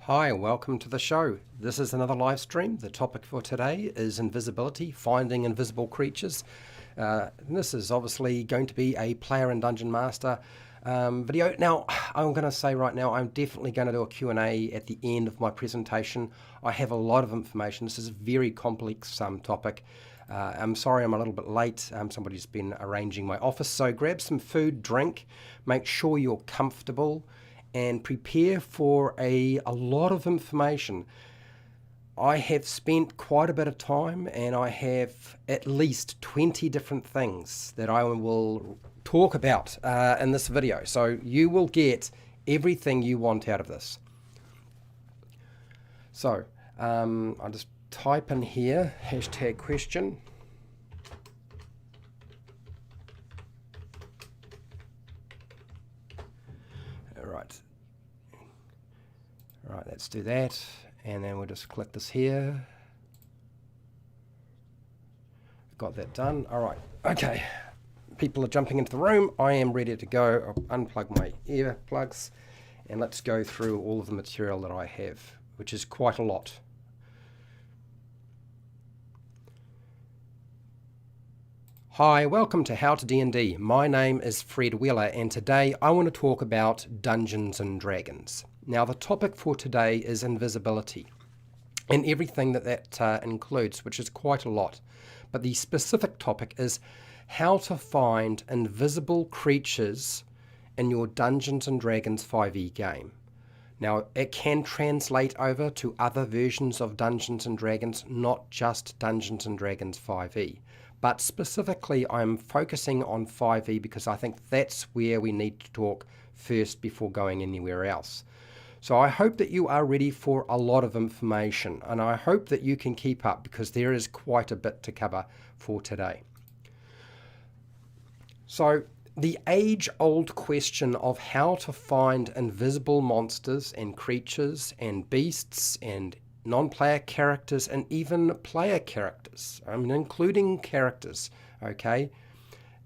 Hi, welcome to the show. This is another live stream. The topic for today is invisibility, finding invisible creatures. This is obviously going to be a player and dungeon master video. Now, I'm going to say right now, I'm definitely going to do a Q&A at the end of my presentation. I have a lot of information. This is a very complex topic. I'm sorry I'm a little bit late. Somebody's been arranging my office, so grab some food, drink, make sure you're comfortable, and prepare for a lot of information. I have spent quite a bit of time and I have at least 20 different things that I will talk about in this video. So you will get everything you want out of this. So I'll just type in here, #question. Right, let's do that, and then we'll just click this here. Got that done. All right, okay. People are jumping into the room. I am ready to go. I'll unplug my earplugs, and let's go through all of the material that I have, which is quite a lot. Hi, welcome to HowtoDandD. My name is Fred Wheeler, and today I want to talk about Dungeons and Dragons. Now, the topic for today is invisibility and everything that includes, which is quite a lot. But the specific topic is how to find invisible creatures in your Dungeons and Dragons 5e game. Now, it can translate over to other versions of Dungeons and Dragons, not just Dungeons and Dragons 5e. But specifically, I'm focusing on 5e because I think that's where we need to talk first before going anywhere else. So I hope that you are ready for a lot of information, and I hope that you can keep up because there is quite a bit to cover for today. So the age-old question of how to find invisible monsters and creatures and beasts and non-player characters and even player characters, I mean including characters, okay?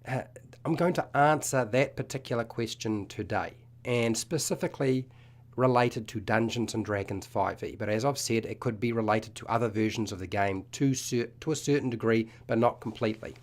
I'm going to answer that particular question today, and specifically related to Dungeons and Dragons 5e, but as I've said, it could be related to other versions of the game to a certain degree, but not completely.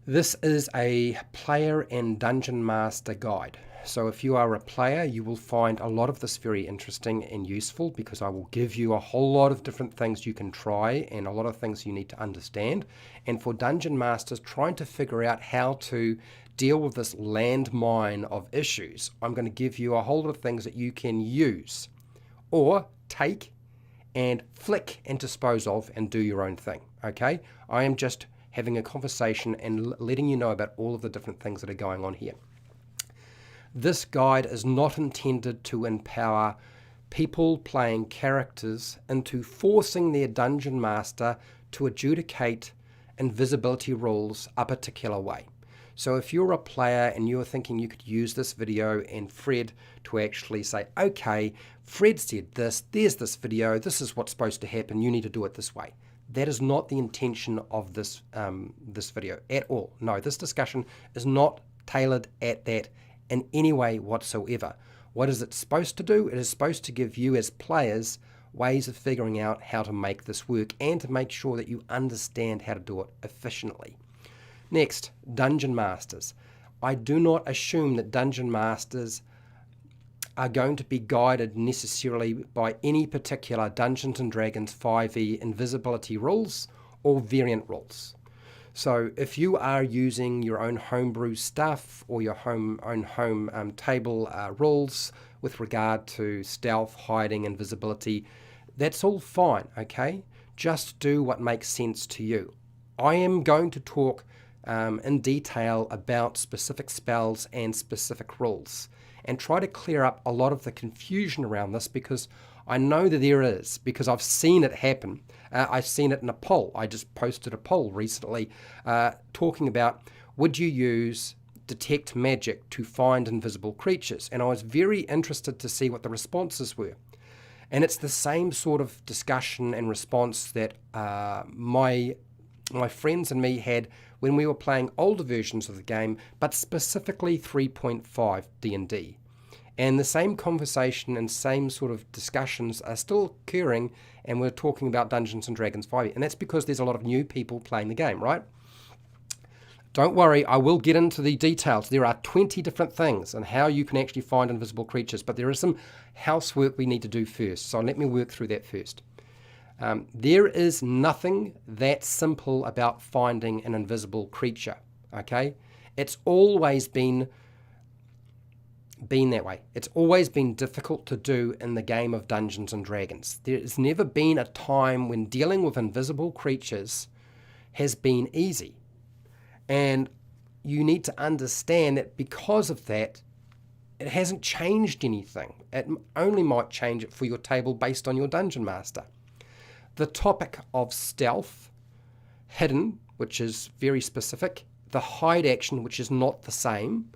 This is a player and dungeon master guide. So if you are a player, you will find a lot of this very interesting and useful because I will give you a whole lot of different things you can try and a lot of things you need to understand. And for dungeon masters trying to figure out how to deal with this landmine of issues, I'm going to give you a whole lot of things that you can use or take and flick and dispose of and do your own thing. Okay? I am just having a conversation and letting you know about all of the different things that are going on here. This guide is not intended to empower people playing characters into forcing their dungeon master to adjudicate invisibility rules a particular way. So if you're a player and you're thinking you could use this video and Fred to actually say, okay, Fred said this, there's this video, this is what's supposed to happen, you need to do it this way. That is not the intention of this video at all. No, this discussion is not tailored at that in any way whatsoever. What is it supposed to do? It is supposed to give you as players ways of figuring out how to make this work and to make sure that you understand how to do it efficiently. Next, Dungeon Masters. I do not assume that Dungeon Masters are going to be guided necessarily by any particular Dungeons and Dragons 5e invisibility rules or variant rules. So if you are using your own homebrew stuff or your own home table rules with regard to stealth, hiding, invisibility, that's all fine, okay? Just do what makes sense to you. I am going to talk in detail about specific spells and specific rules and try to clear up a lot of the confusion around this because I know that there is, because I've seen it happen. I've seen it in a poll. I just posted a poll recently talking about, would you use detect magic to find invisible creatures? And I was very interested to see what the responses were. And it's the same sort of discussion and response that my friends and me had when we were playing older versions of the game, but specifically 3.5 D&D. And the same conversation and same sort of discussions are still occurring, and we're talking about Dungeons & Dragons 5e. And that's because there's a lot of new people playing the game, right? Don't worry, I will get into the details. There are 20 different things and how you can actually find invisible creatures, but there is some housework we need to do first. So let me work through that first. There is nothing that simple about finding an invisible creature, okay? It's always been that way. It's always been difficult to do in the game of Dungeons and Dragons. There's never been a time when dealing with invisible creatures has been easy. And you need to understand that because of that, it hasn't changed anything. It only might change it for your table based on your Dungeon Master. The topic of stealth, hidden, which is very specific, the hide action, which is not the same,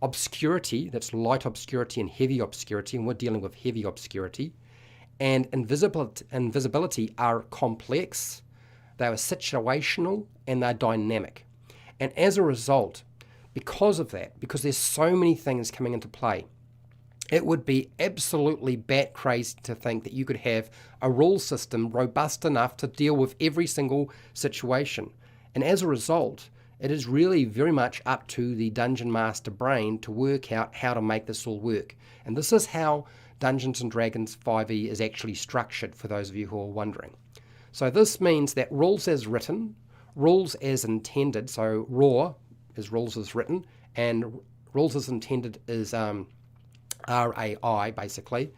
obscurity, that's light obscurity and heavy obscurity, and we're dealing with heavy obscurity, and invisibility are complex, they are situational, and they're dynamic. And as a result, because of that, because there's so many things coming into play, it would be absolutely bat crazy to think that you could have a rule system robust enough to deal with every single situation. And as a result, it is really very much up to the Dungeon Master brain to work out how to make this all work. And this is how Dungeons & Dragons 5e is actually structured, for those of you who are wondering. So this means that rules as written, rules as intended, so raw is rules as written, and rules as intended is RAI, basically.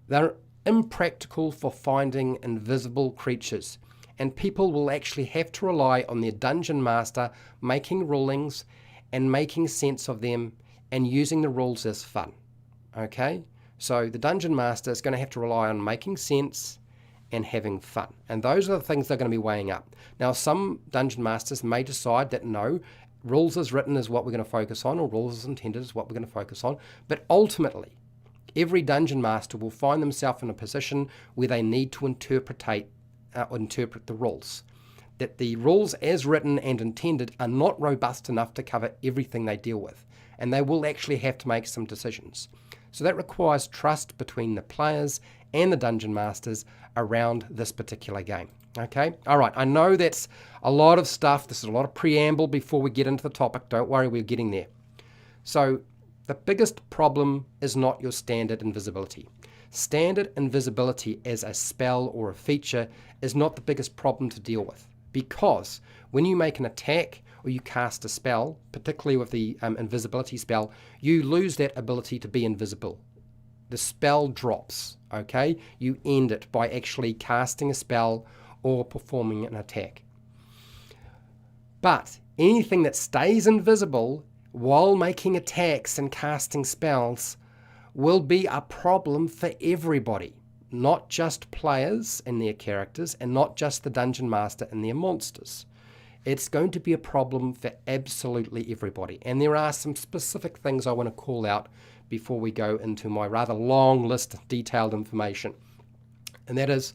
They're impractical for finding invisible creatures, and people will actually have to rely on their Dungeon Master making rulings and making sense of them and using the rules as fun. Okay? So the Dungeon Master is going to have to rely on making sense and having fun. And those are the things they're going to be weighing up. Now, some Dungeon Masters may decide that no, rules as written is what we're going to focus on, or rules as intended is what we're going to focus on. But ultimately, every Dungeon Master will find themselves in a position where they need to interpret the rules. That the rules as written and intended are not robust enough to cover everything they deal with, and they will actually have to make some decisions. So that requires trust between the players and the Dungeon Masters around this particular game. Okay? All right, I know that's a lot of stuff. This is a lot of preamble before we get into the topic. Don't worry, we're getting there. So the biggest problem is not your standard invisibility. Standard invisibility as a spell or a feature is not the biggest problem to deal with, because when you make an attack or you cast a spell, particularly with the invisibility spell, you lose that ability to be invisible. The spell drops, okay? You end it by actually casting a spell or performing an attack. But anything that stays invisible while making attacks and casting spells will be a problem for everybody, not just players and their characters, and not just the Dungeon Master and their monsters. It's going to be a problem for absolutely everybody. And there are some specific things I want to call out before we go into my rather long list of detailed information. And that is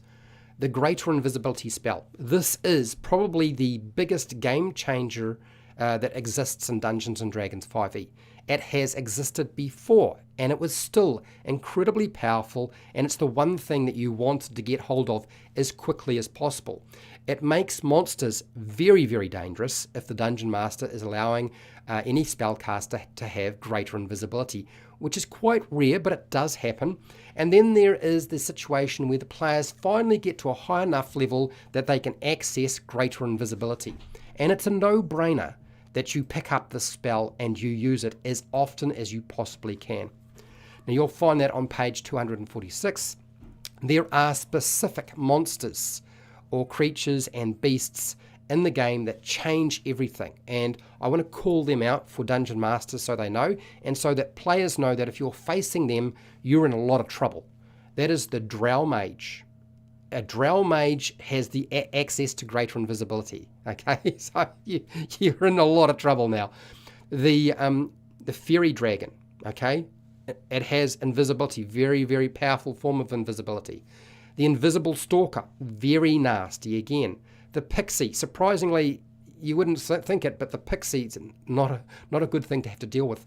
the Greater Invisibility spell. This is probably the biggest game changer that exists in Dungeons & Dragons 5e. It has existed before, and it was still incredibly powerful, and it's the one thing that you want to get hold of as quickly as possible. It makes monsters very, very dangerous if the Dungeon Master is allowing any spellcaster to have greater invisibility, which is quite rare, but it does happen. And then there is the situation where the players finally get to a high enough level that they can access greater invisibility. And it's a no-brainer that you pick up the spell and you use it as often as you possibly can. Now you'll find that on page 246. There are specific monsters or creatures and beasts in the game that change everything, and I want to call them out for Dungeon Masters so they know, and so that players know that if you're facing them, you're in a lot of trouble. That is the Drow Mage. A Drow Mage has the access to greater invisibility. Okay, so you're in a lot of trouble now. The Fairy Dragon. Okay, it has invisibility, very, very powerful form of invisibility. The Invisible Stalker, very nasty again. The Pixie, surprisingly, you wouldn't think it, but the Pixie's not a good thing to have to deal with.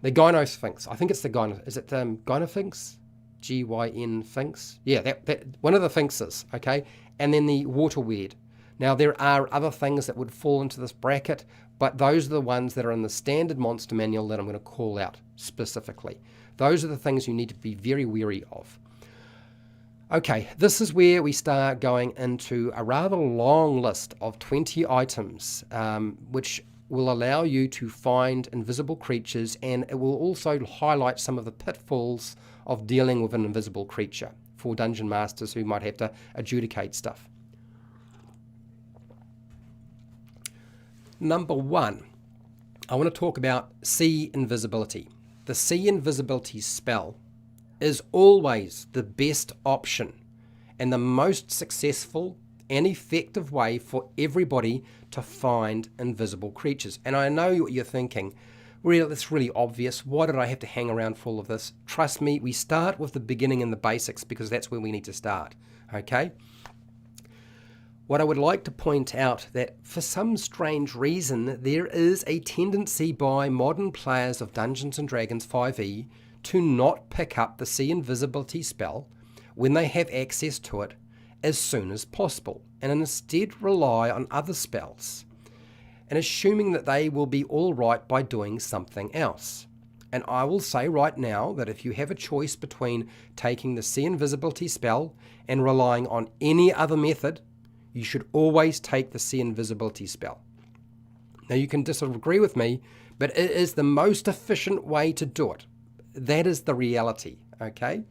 The Gynosphinx. I think it's the Gyno. Is it Gynosphinx? Gyn Sphinx? Yeah, that one of the Sphinxes, okay? And then the water weird. Now, there are other things that would fall into this bracket, but those are the ones that are in the standard monster manual that I'm going to call out specifically. Those are the things you need to be very wary of. Okay, this is where we start going into a rather long list of 20 items, which will allow you to find invisible creatures, and it will also highlight some of the pitfalls of dealing with an invisible creature for dungeon masters who might have to adjudicate stuff. Number 1, I want to talk about sea invisibility. The sea invisibility spell is always the best option and the most successful and effective way for everybody to find invisible creatures. And I know what you're thinking, really, it's really obvious. Why did I have to hang around for all of this? Trust me, we start with the beginning and the basics because that's where we need to start, okay? What I would like to point out that for some strange reason, there is a tendency by modern players of Dungeons & Dragons 5e to not pick up the sea invisibility spell when they have access to it as soon as possible, and instead rely on other spells, and assuming that they will be all right by doing something else. And I will say right now that if you have a choice between taking the sea invisibility spell and relying on any other method, you should always take the sea invisibility spell. Now, you can disagree with me, but it is the most efficient way to do it. That is the reality, okay?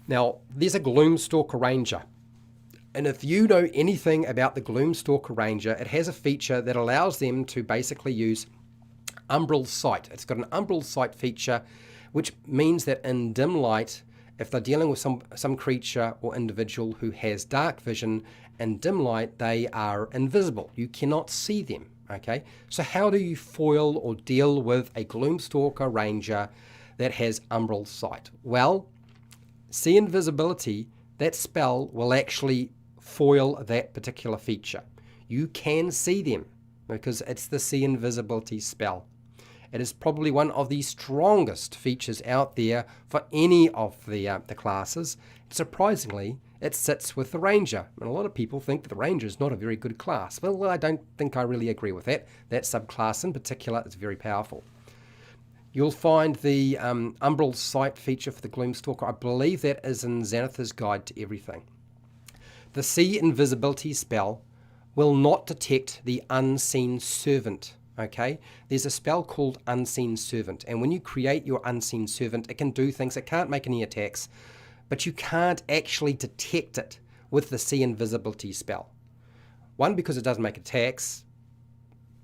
Now, there's a Gloomstalker Ranger. And if you know anything about the Gloomstalker Ranger, it has a feature that allows them to basically use umbral sight. It's got an umbral sight feature, which means that in dim light, if they're dealing with some creature or individual who has dark vision, in dim light, they are invisible. You cannot see them, okay? So how do you foil or deal with a Gloomstalker Ranger that has umbral sight? Well, sea invisibility, that spell will actually foil that particular feature. You can see them because it's the sea invisibility spell. It is probably one of the strongest features out there for any of the classes. Surprisingly, it sits with the Ranger. And a lot of people think that the Ranger is not a very good class. Well, I don't think I really agree with that. That subclass in particular is very powerful. You'll find the umbral sight feature for the Gloomstalker. I believe that is in Xanathar's Guide to Everything. The sea invisibility spell will not detect the unseen servant. Okay, there's a spell called Unseen Servant, and when you create your Unseen Servant, it can do things. It can't make any attacks, but you can't actually detect it with the sea invisibility spell. One, because it doesn't make attacks.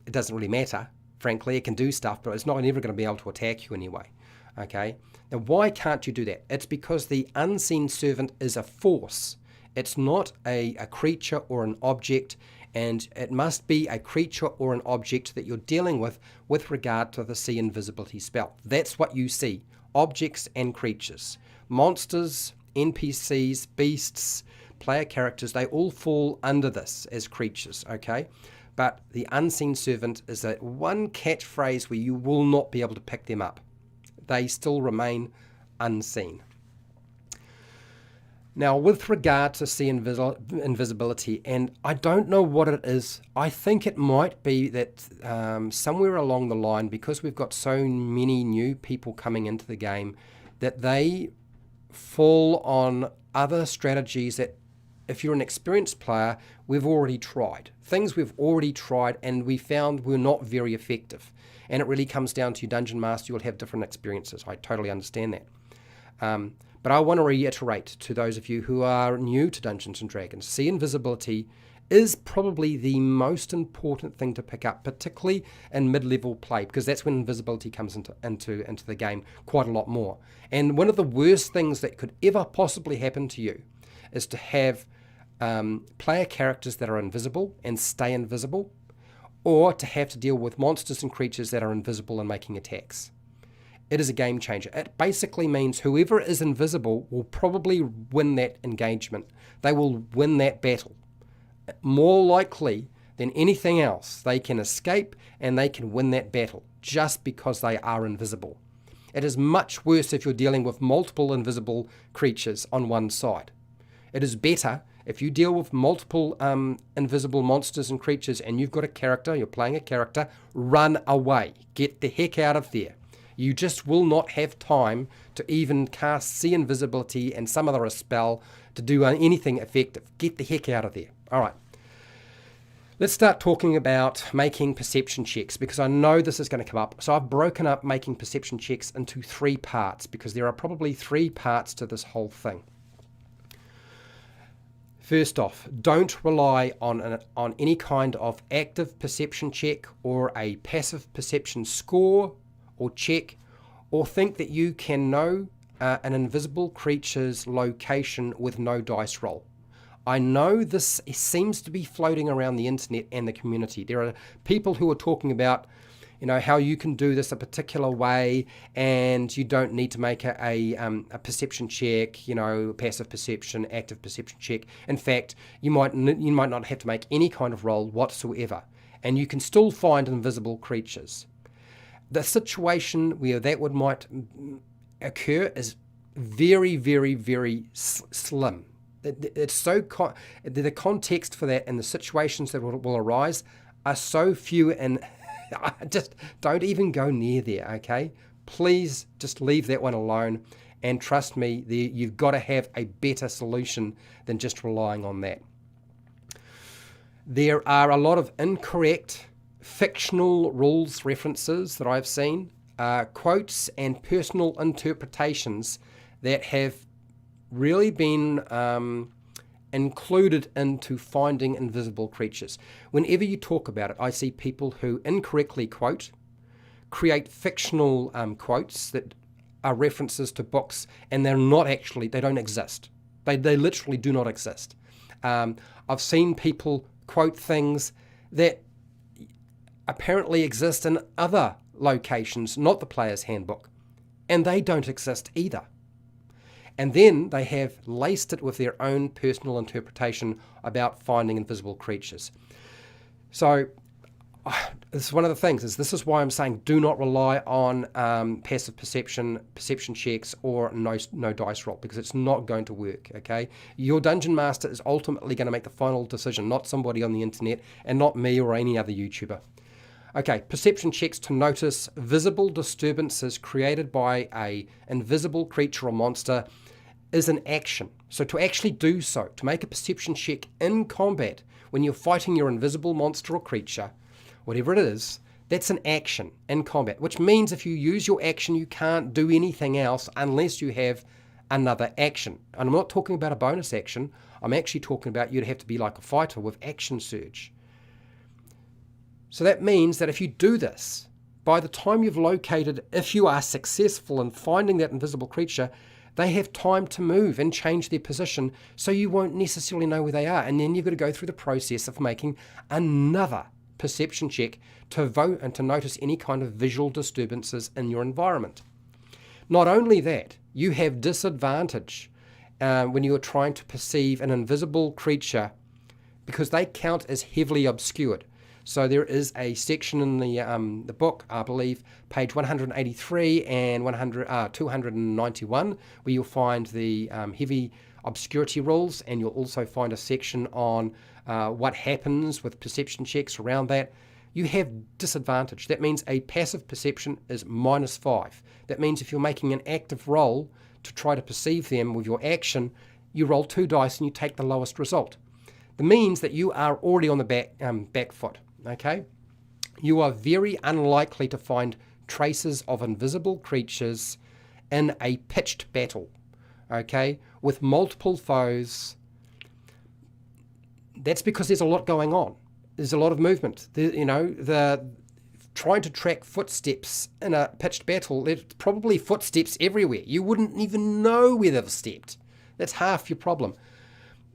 It doesn't really matter, frankly. It can do stuff, but it's not never going to be able to attack you anyway. Okay, now why can't you do that? It's because the Unseen Servant is a force. It's not a creature or an object, and it must be a creature or an object that you're dealing with regard to the sea invisibility spell. That's what you see, objects and creatures. Monsters, NPCs, beasts, player characters, they all fall under this as creatures, okay? But the Unseen Servant is that one catchphrase where you will not be able to pick them up. They still remain unseen. Now, with regard to sea invisibility, and I don't know what it is, I think it might be that somewhere along the line, because we've got so many new people coming into the game, that they fall on other strategies that, if you're an experienced player, we've already tried. Things we've already tried and we found were not very effective. And it really comes down to you, Dungeon Master, you'll have different experiences. I totally understand that. But I want to reiterate to those of you who are new to Dungeons & Dragons, sea invisibility is probably the most important thing to pick up, particularly in mid-level play, because that's when invisibility comes into the game quite a lot more. And one of the worst things that could ever possibly happen to you is to have player characters that are invisible and stay invisible, or to have to deal with monsters and creatures that are invisible and making attacks. It is a game changer. It basically means whoever is invisible will probably win that engagement. They will win that battle. More likely than anything else. They can escape and they can win that battle just because they are invisible. It is much worse if you're dealing with multiple invisible creatures on one side. It is better if you deal with multiple invisible monsters and creatures and you've got a character, you're playing a character, run away. Get the heck out of there. You just will not have time to even cast See Invisibility and some other spell to do anything effective. Get the heck out of there. All right. Let's start talking about making perception checks, because I know this is going to come up. So I've broken up making perception checks into 3 parts, because there are probably 3 parts to this whole thing. First off, don't rely on any kind of active perception check or a passive perception score or check, or think that you can know an invisible creature's location with no dice roll. I know this seems to be floating around the internet and the community. There are people who are talking about, how you can do this a particular way and you don't need to make a perception check, passive perception, active perception check. In fact, you might not have to make any kind of roll whatsoever, and you can still find invisible creatures. The situation where that might occur is very, very, very slim. It's so the context for that and the situations that will arise are so few, and just don't even go near there, okay? Please just leave that one alone, and trust me, you've got to have a better solution than just relying on that. There are a lot of incorrect fictional rules references that I've seen, quotes and personal interpretations that have really been included into finding invisible creatures. Whenever you talk about it, I see people who incorrectly create fictional quotes that are references to books, and they don't exist. They literally do not exist. I've seen people quote things that apparently exist in other locations, not the player's handbook, and they don't exist either. And then they have laced it with their own personal interpretation about finding invisible creatures. So this is one of the things, this is why I'm saying do not rely on passive perception checks, or no dice roll, because it's not going to work, okay? Your dungeon master is ultimately going to make the final decision, not somebody on the internet, and not me or any other YouTuber. Okay, perception checks to notice visible disturbances created by an invisible creature or monster is an action. So to actually do so, to make a perception check in combat when you're fighting your invisible monster or creature, whatever it is, that's an action in combat, which means if you use your action, you can't do anything else unless you have another action. And I'm not talking about a bonus action. I'm actually talking about you'd have to be like a fighter with action surge. So that means that if you do this, by the time you've located, if you are successful in finding that invisible creature, they have time to move and change their position, so you won't necessarily know where they are. And then you've got to go through the process of making another perception check to vote and to notice any kind of visual disturbances in your environment. Not only that, you have disadvantage when you are trying to perceive an invisible creature, because they count as heavily obscured. So there is a section in the book, I believe, page 183 and 291, where you'll find the heavy obscurity rules, and you'll also find a section on what happens with perception checks around that. You have disadvantage. That means a passive perception is -5. That means if you're making an active roll to try to perceive them with your action, you roll 2 dice and you take the lowest result. That means that you are already on the back foot. Okay, you are very unlikely to find traces of invisible creatures in a pitched battle, okay, with multiple foes. That's because there's a lot going on. There's a lot of movement. The trying to track footsteps in a pitched battle, there's probably footsteps everywhere. You wouldn't even know where they've stepped. That's half your problem.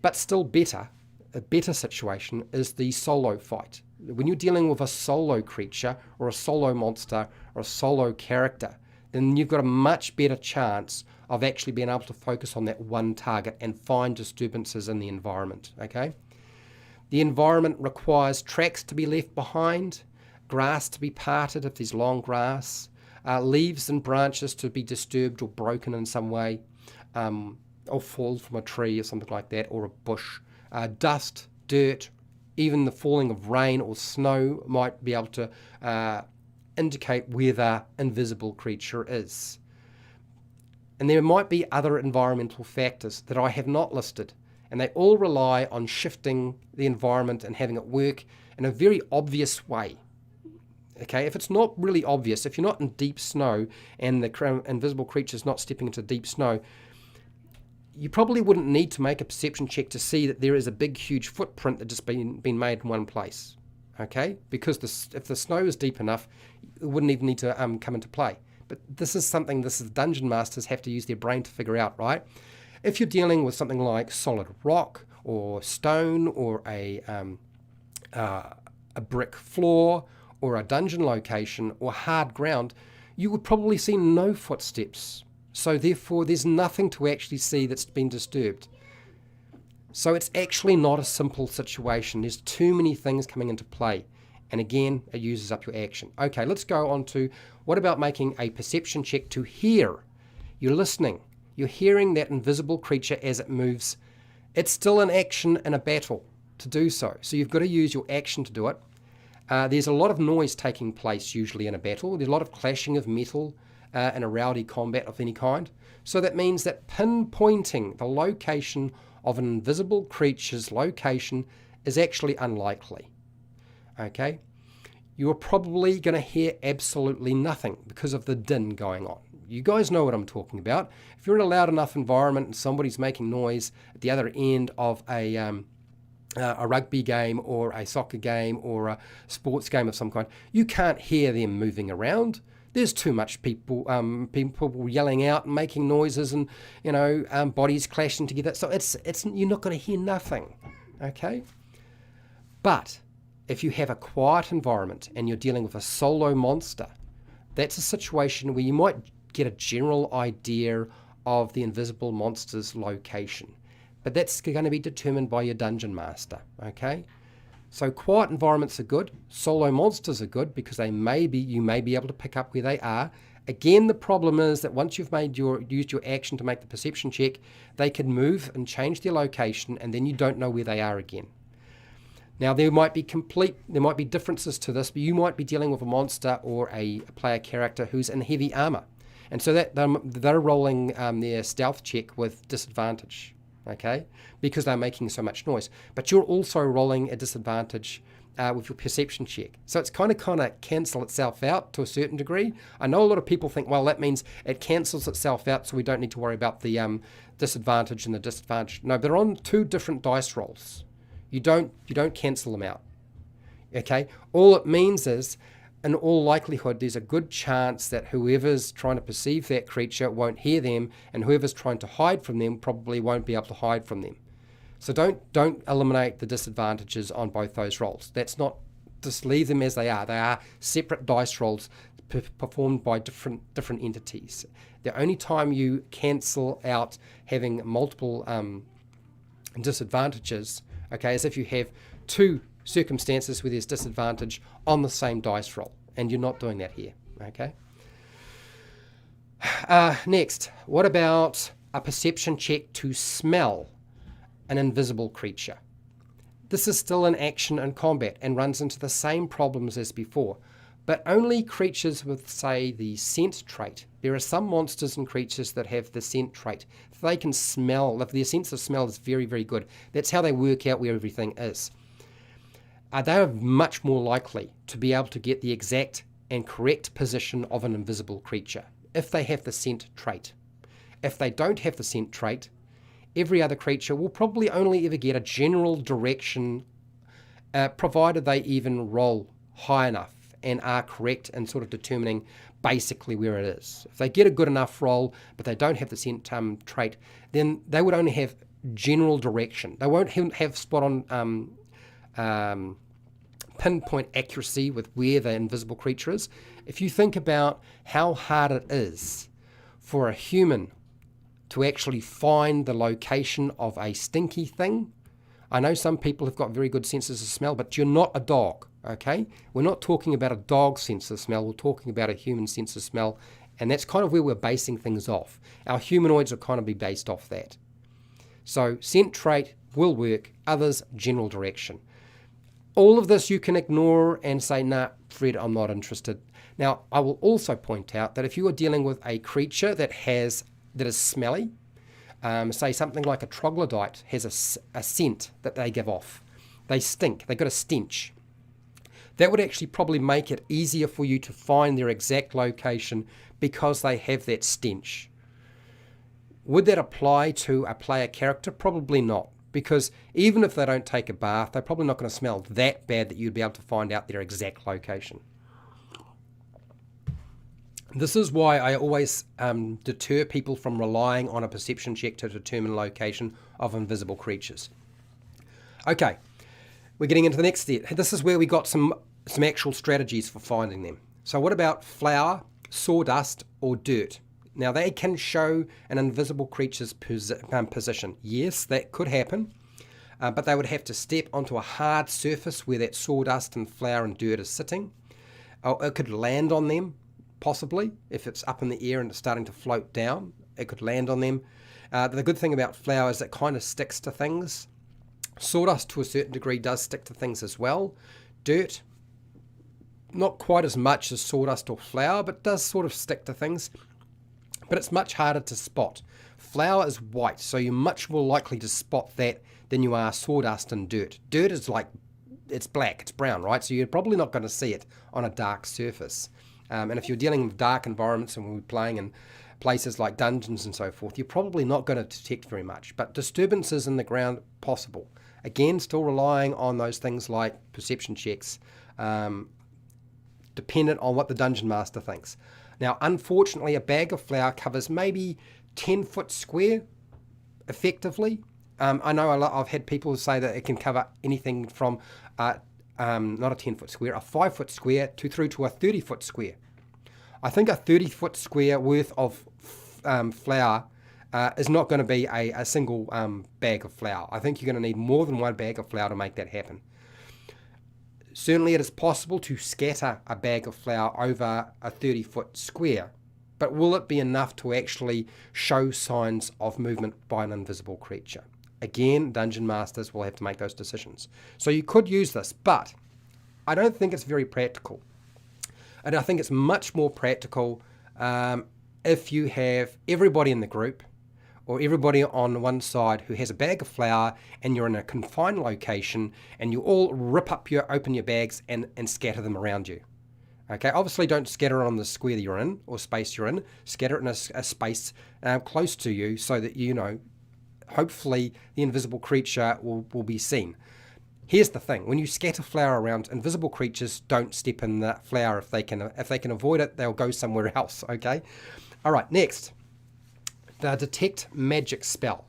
But still better, a better situation is the solo fight. When you're dealing with a solo creature or a solo monster or a solo character, then you've got a much better chance of actually being able to focus on that one target and find disturbances in the environment, okay? The environment requires tracks to be left behind, grass to be parted if there's long grass, leaves and branches to be disturbed or broken in some way, or fall from a tree or something like that, or a bush. Dust, dirt, even the falling of rain or snow might be able to indicate where the invisible creature is. And there might be other environmental factors that I have not listed, and they all rely on shifting the environment and having it work in a very obvious way. Okay, if it's not really obvious, if you're not in deep snow and the invisible creature is not stepping into deep snow, you probably wouldn't need to make a perception check to see that there is a big, huge footprint that's just been made in one place. Okay, because if the snow is deep enough, it wouldn't even need to come into play. But this is something dungeon masters have to use their brain to figure out, right? If you're dealing with something like solid rock or stone or a brick floor or a dungeon location or hard ground, you would probably see no footsteps. So therefore, there's nothing to actually see that's been disturbed. So it's actually not a simple situation. There's too many things coming into play. And again, it uses up your action. Okay, let's go on to what about making a perception check to hear? You're listening. You're hearing that invisible creature as it moves. It's still an action in a battle to do so. So you've got to use your action to do it. There's a lot of noise taking place usually in a battle. There's a lot of clashing of metal in a rowdy combat of any kind. So that means that pinpointing the location of an invisible creature's location is actually unlikely. Okay? You're probably going to hear absolutely nothing because of the din going on. You guys know what I'm talking about. If you're in a loud enough environment and somebody's making noise at the other end of a rugby game or a soccer game or a sports game of some kind, you can't hear them moving around. There's too much people yelling out and making noises and bodies clashing together. So it's you're not going to hear nothing, okay? But if you have a quiet environment and you're dealing with a solo monster, that's a situation where you might get a general idea of the invisible monster's location. But that's going to be determined by your dungeon master, okay? So quiet environments are good. Solo monsters are good because you may be able to pick up where they are. Again, the problem is that once you've used your action to make the perception check, they can move and change their location, and then you don't know where they are again. Now there might be differences to this, but you might be dealing with a monster or a player character who's in heavy armor, and so that they're rolling their stealth check with disadvantage. Okay, because they're making so much noise. But you're also rolling a disadvantage with your perception check. So it's kind of cancel itself out to a certain degree. I know a lot of people think, well, that means it cancels itself out, so we don't need to worry about the disadvantage and the disadvantage. No, they're on two different dice rolls. You don't cancel them out. Okay, all it means is, in all likelihood, there's a good chance that whoever's trying to perceive that creature won't hear them, and whoever's trying to hide from them probably won't be able to hide from them. So don't eliminate the disadvantages on both those rolls. That's not, just leave them as they are. They are separate dice rolls performed by different entities. The only time you cancel out having multiple disadvantages, okay, is if you have two circumstances where there's disadvantage on the same dice roll, and you're not doing that here, okay? Next, what about a perception check to smell an invisible creature? This is still an action in combat and runs into the same problems as before, but only creatures with, say, the scent trait. There are some monsters and creatures that have the scent trait. They can smell. Their sense of smell is very, very good. That's how they work out where everything is. They are much more likely to be able to get the exact and correct position of an invisible creature if they have the scent trait. If they don't have the scent trait, every other creature will probably only ever get a general direction, provided they even roll high enough and are correct in sort of determining basically where it is. If they get a good enough roll, but they don't have the scent trait, then they would only have general direction. They won't have spot on pinpoint accuracy with where the invisible creature is. If you think about how hard it is for a human to actually find the location of a stinky thing, I know some people have got very good senses of smell, but you're not a dog, okay? We're not talking about a dog's sense of smell. We're talking about a human sense of smell, and that's kind of where we're basing things off. Our humanoids will kind of be based off that. So scent trait will work, others general direction. All of this you can ignore and say, nah, Fred, I'm not interested. Now, I will also point out that if you are dealing with a creature that is smelly, say something like a troglodyte has a scent that they give off. They stink. They've got a stench. That would actually probably make it easier for you to find their exact location because they have that stench. Would that apply to a player character? Probably not, because even if they don't take a bath, they're probably not going to smell that bad that you'd be able to find out their exact location. This is why I always deter people from relying on a perception check to determine location of invisible creatures. Okay, we're getting into the next step. This is where we got some actual strategies for finding them. So what about flour, sawdust, or dirt? Now they can show an invisible creature's position. Yes, that could happen, but they would have to step onto a hard surface where that sawdust and flour and dirt is sitting. It could land on them. Possibly, if it's up in the air and it's starting to float down, it could land on them. The good thing about flour is it kind of sticks to things. Sawdust to a certain degree does stick to things as well. Dirt, not quite as much as sawdust or flour, but does sort of stick to things. But it's much harder to spot. Flour is white, so you're much more likely to spot that than you are sawdust and dirt. Dirt is like, it's black, it's brown, right? So you're probably not going to see it on a dark surface. And if you're dealing with dark environments and we're playing in places like dungeons and so forth, you're probably not going to detect very much. But disturbances in the ground, possible. Again, still relying on those things like perception checks, dependent on what the dungeon master thinks. Now, unfortunately, a bag of flour covers maybe 10 foot square effectively. I know I've had people say that it can cover anything from not a 10-foot square, a 5-foot square through to a 30-foot square. I think a 30-foot square worth of flour is not going to be a single bag of flour. I think you're going to need more than one bag of flour to make that happen. Certainly it is possible to scatter a bag of flour over a 30-foot square, but will it be enough to actually show signs of movement by an invisible creature? Again, dungeon masters will have to make those decisions. So you could use this, but I don't think it's very practical. And I think it's much more practical if you have everybody in the group or everybody on one side who has a bag of flour and you're in a confined location and you all open your bags and scatter them around you. Okay, obviously don't scatter it on the square that you're in or space you're in. Scatter it in a space close to you so that hopefully the invisible creature will be seen. Here's the thing, when you scatter flour around, invisible creatures don't step in that flour. If they can avoid it, they'll go somewhere else, okay? All right, next, the detect magic spell.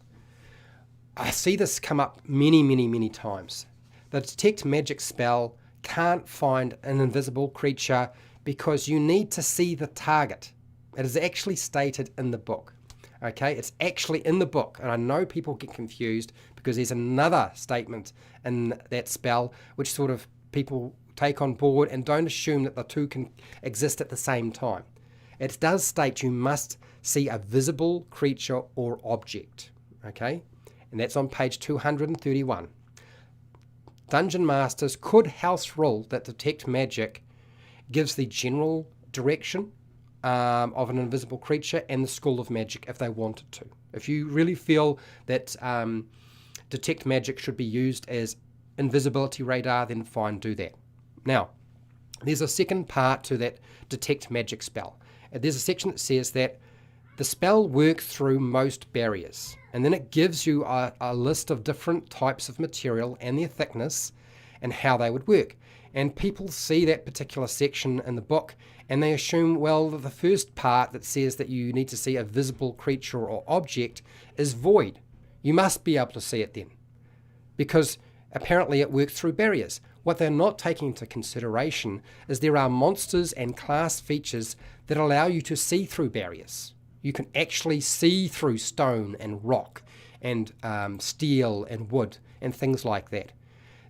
I see this come up many, many, many times. The detect magic spell can't find an invisible creature because you need to see the target. It is actually stated in the book. Okay, it's actually in the book, and I know people get confused because there's another statement in that spell which sort of people take on board and don't assume that the two can exist at the same time. It does state you must see a visible creature or object, okay, and that's on page 231. Dungeon masters could house rule that detect magic gives the general direction of an invisible creature and the school of magic if they wanted to. If you really feel that detect magic should be used as invisibility radar, then fine, do that. Now, there's a second part to that detect magic spell. There's a section that says that the spell works through most barriers, and then it gives you a list of different types of material and their thickness and how they would work. And people see that particular section in the book and they assume, well, the first part that says that you need to see a visible creature or object is void. You must be able to see it then, because apparently it works through barriers. What they're not taking into consideration is there are monsters and class features that allow you to see through barriers. You can actually see through stone and rock and steel and wood and things like that.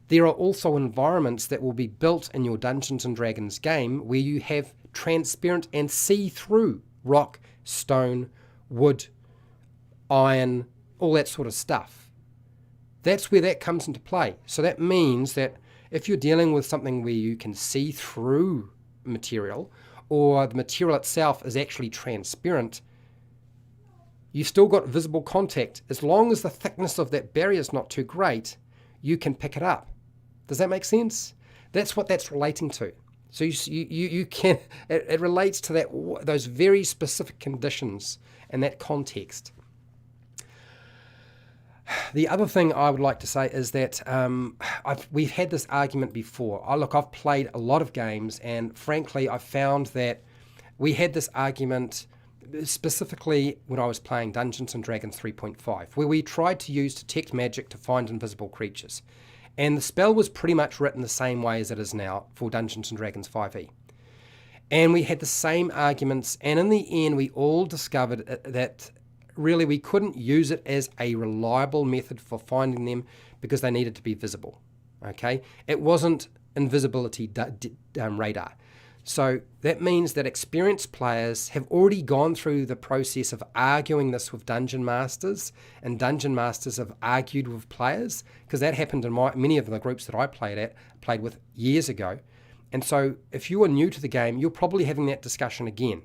There are also environments that will be built in your Dungeons & Dragons game where you have transparent and see-through rock, stone, wood, iron, all that sort of stuff. That's where that comes into play. So that means that if you're dealing with something where you can see through material, or the material itself is actually transparent, you've still got visible contact. As long as the thickness of that barrier is not too great, you can pick it up. Does that make sense? That's what that's relating to. So you can, it relates to those very specific conditions and that context. The other thing I would like to say is that we've had this argument before. I've played a lot of games, and frankly, I found that we had this argument specifically when I was playing Dungeons & Dragons 3.5, where we tried to use detect magic to find invisible creatures. And the spell was pretty much written the same way as it is now for Dungeons & Dragons 5e. And we had the same arguments, and in the end, we all discovered that really we couldn't use it as a reliable method for finding them because they needed to be visible. Okay, it wasn't invisibility radar. So that means that experienced players have already gone through the process of arguing this with dungeon masters, and dungeon masters have argued with players, because that happened in many of the groups that I played with years ago. And so if you are new to the game, you're probably having that discussion again,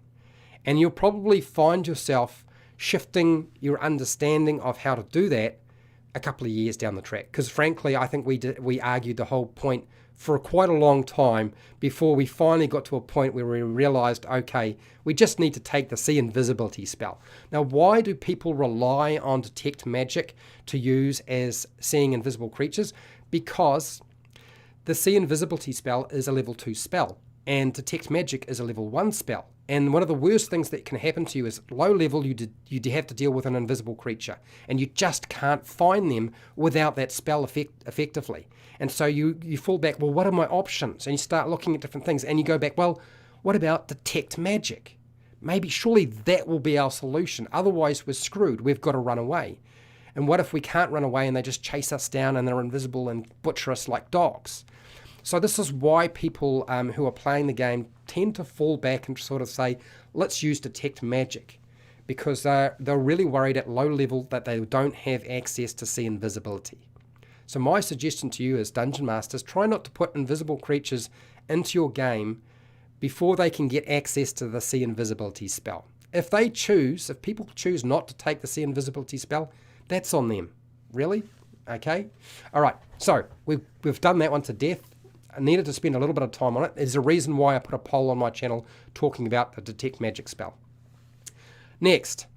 and you'll probably find yourself shifting your understanding of how to do that a couple of years down the track. Because frankly, I think we argued the whole point for quite a long time before we finally got to a point where we realized, okay, we just need to take the see invisibility spell. Now, why do people rely on detect magic to use as seeing invisible creatures? Because the see invisibility spell is a level 2 spell, and detect magic is a level 1 spell. And one of the worst things that can happen to you is low level, you have to deal with an invisible creature, and you just can't find them without that spell effectively. And so you fall back, well, what are my options? And you start looking at different things, and you go back, well, what about detect magic? Maybe surely that will be our solution. Otherwise, we're screwed. We've got to run away. And what if we can't run away and they just chase us down and they're invisible and butcher us like dogs? So this is why people who are playing the game tend to fall back and sort of say, let's use detect magic, because they're really worried at low level that they don't have access to see invisibility. So my suggestion to you as Dungeon Masters, try not to put invisible creatures into your game before they can get access to the see invisibility spell. If people choose not to take the see invisibility spell, that's on them. Really? Okay? All right, so we've done that one to death. I needed to spend a little bit of time on it. There's a reason why I put a poll on my channel talking about the detect magic spell. Next,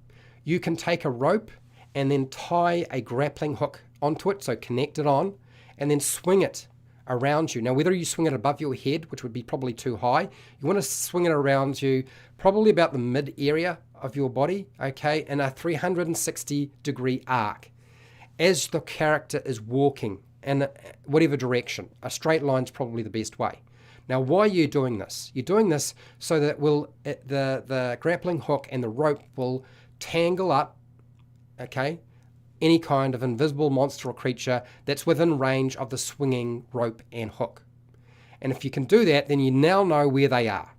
you can take a rope and then tie a grappling hook onto it, so connect it on, and then swing it around you. Now, whether you swing it above your head, which would be probably too high, you want to swing it around you probably about the mid area of your body, okay, in a 360-degree arc as the character is walking in whatever direction. A straight line is probably the best way. Now, why are you doing this? You're doing this so that the grappling hook and the rope will tangle up, okay, any kind of invisible monster or creature that's within range of the swinging rope and hook. And if you can do that, then you now know where they are.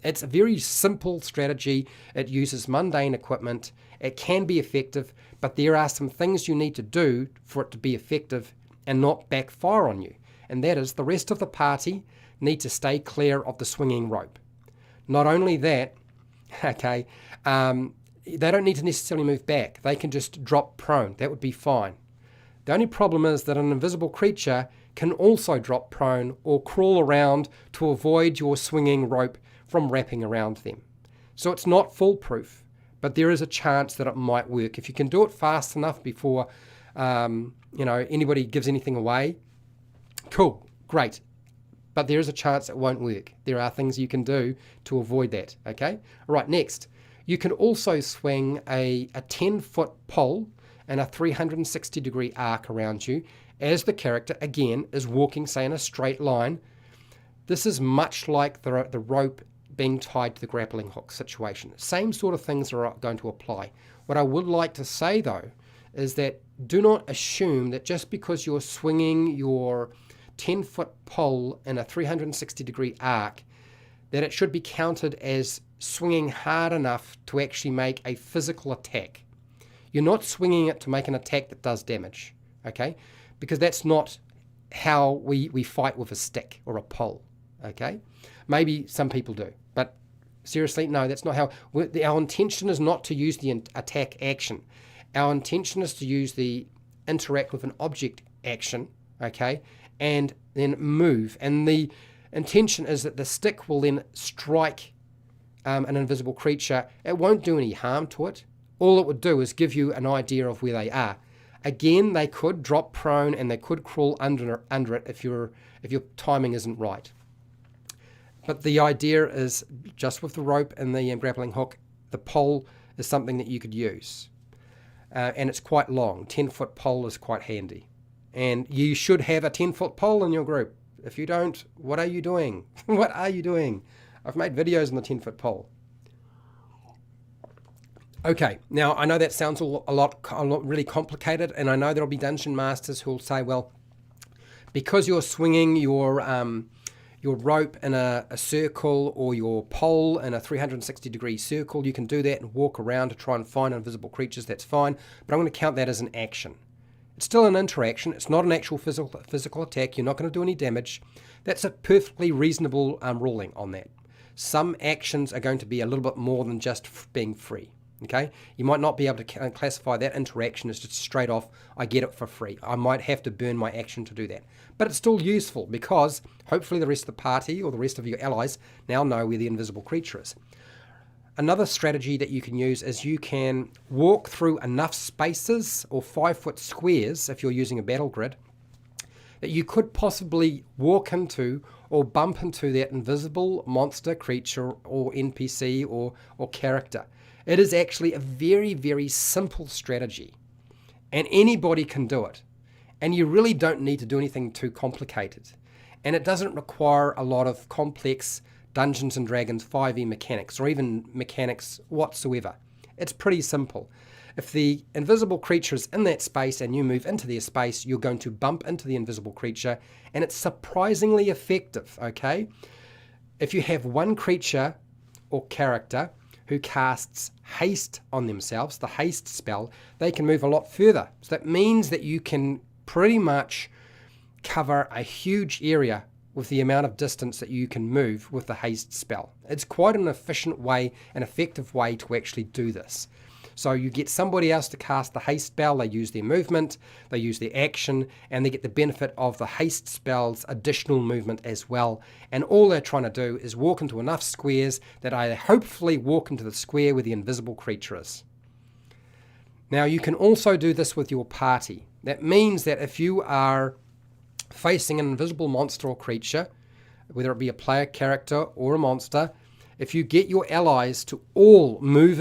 It's a very simple strategy. It uses mundane equipment. It can be effective, but there are some things you need to do for it to be effective and not backfire on you. And that is, the rest of the party need to stay clear of the swinging rope. Not only that, okay, they don't need to necessarily move back. They can just drop prone. That would be fine. The only problem is that an invisible creature can also drop prone or crawl around to avoid your swinging rope from wrapping around them. So it's not foolproof, but there is a chance that it might work. If you can do it fast enough before anybody gives anything away, cool, great. But there is a chance it won't work. There are things you can do to avoid that, okay? All right, next. You can also swing a 10-foot pole and a 360-degree arc around you as the character, again, is walking, say, in a straight line. This is much like the rope being tied to the grappling hook situation. Same sort of things are going to apply. What I would like to say, though, is that do not assume that just because you're swinging your 10-foot pole in a 360-degree arc, that it should be counted as swinging hard enough to actually make a physical attack. You're not swinging it to make an attack that does damage, okay? Because that's not how we fight with a stick or a pole, okay? Maybe some people do, but seriously, no, that's not how. Our intention is not to use the attack action. Our intention is to use the interact with an object action, okay, and then move. And the intention is that the stick will then strike an invisible creature. It won't do any harm to it. All it would do is give you an idea of where they are. Again, they could drop prone and they could crawl under it if your timing isn't right. But the idea is, just with the rope and the grappling hook, the pole is something that you could use. And it's quite long. 10-foot pole is quite handy. And you should have a 10-foot pole in your group. If you don't, what are you doing? What are you doing? I've made videos on the 10-foot pole. Okay, now I know that sounds a lot really complicated, and I know there'll be dungeon masters who'll say, well, because you're swinging your rope in a circle or your pole in a 360-degree circle, you can do that and walk around to try and find invisible creatures. That's fine, but I'm going to count that as an action. It's still an interaction. It's not an actual physical attack. You're not going to do any damage. That's a perfectly reasonable ruling on that. Some actions are going to be a little bit more than just being free. Okay, you might not be able to classify that interaction as just straight off, I get it for free. I might have to burn my action to do that. But it's still useful because hopefully the rest of the party or the rest of your allies now know where the invisible creature is. Another strategy that you can use is you can walk through enough spaces or 5-foot squares if you're using a battle grid that you could possibly walk into or bump into that invisible monster, creature or NPC or character. It is actually a very, very simple strategy, and anybody can do it. And you really don't need to do anything too complicated. And it doesn't require a lot of complex Dungeons & Dragons 5e mechanics, or even mechanics whatsoever. It's pretty simple. If the invisible creature is in that space and you move into their space, you're going to bump into the invisible creature, and it's surprisingly effective, okay? If you have one creature or character who casts haste on themselves, the haste spell, they can move a lot further. So that means that you can pretty much cover a huge area with the amount of distance that you can move with the haste spell. It's quite an efficient way, an effective way to actually do this. So you get somebody else to cast the haste spell, they use their movement, they use their action, and they get the benefit of the haste spell's additional movement as well. And all they're trying to do is walk into enough squares that I hopefully walk into the square where the invisible creature is. Now you can also do this with your party. That means that if you are facing an invisible monster or creature, whether it be a player character or a monster, if you get your allies to all move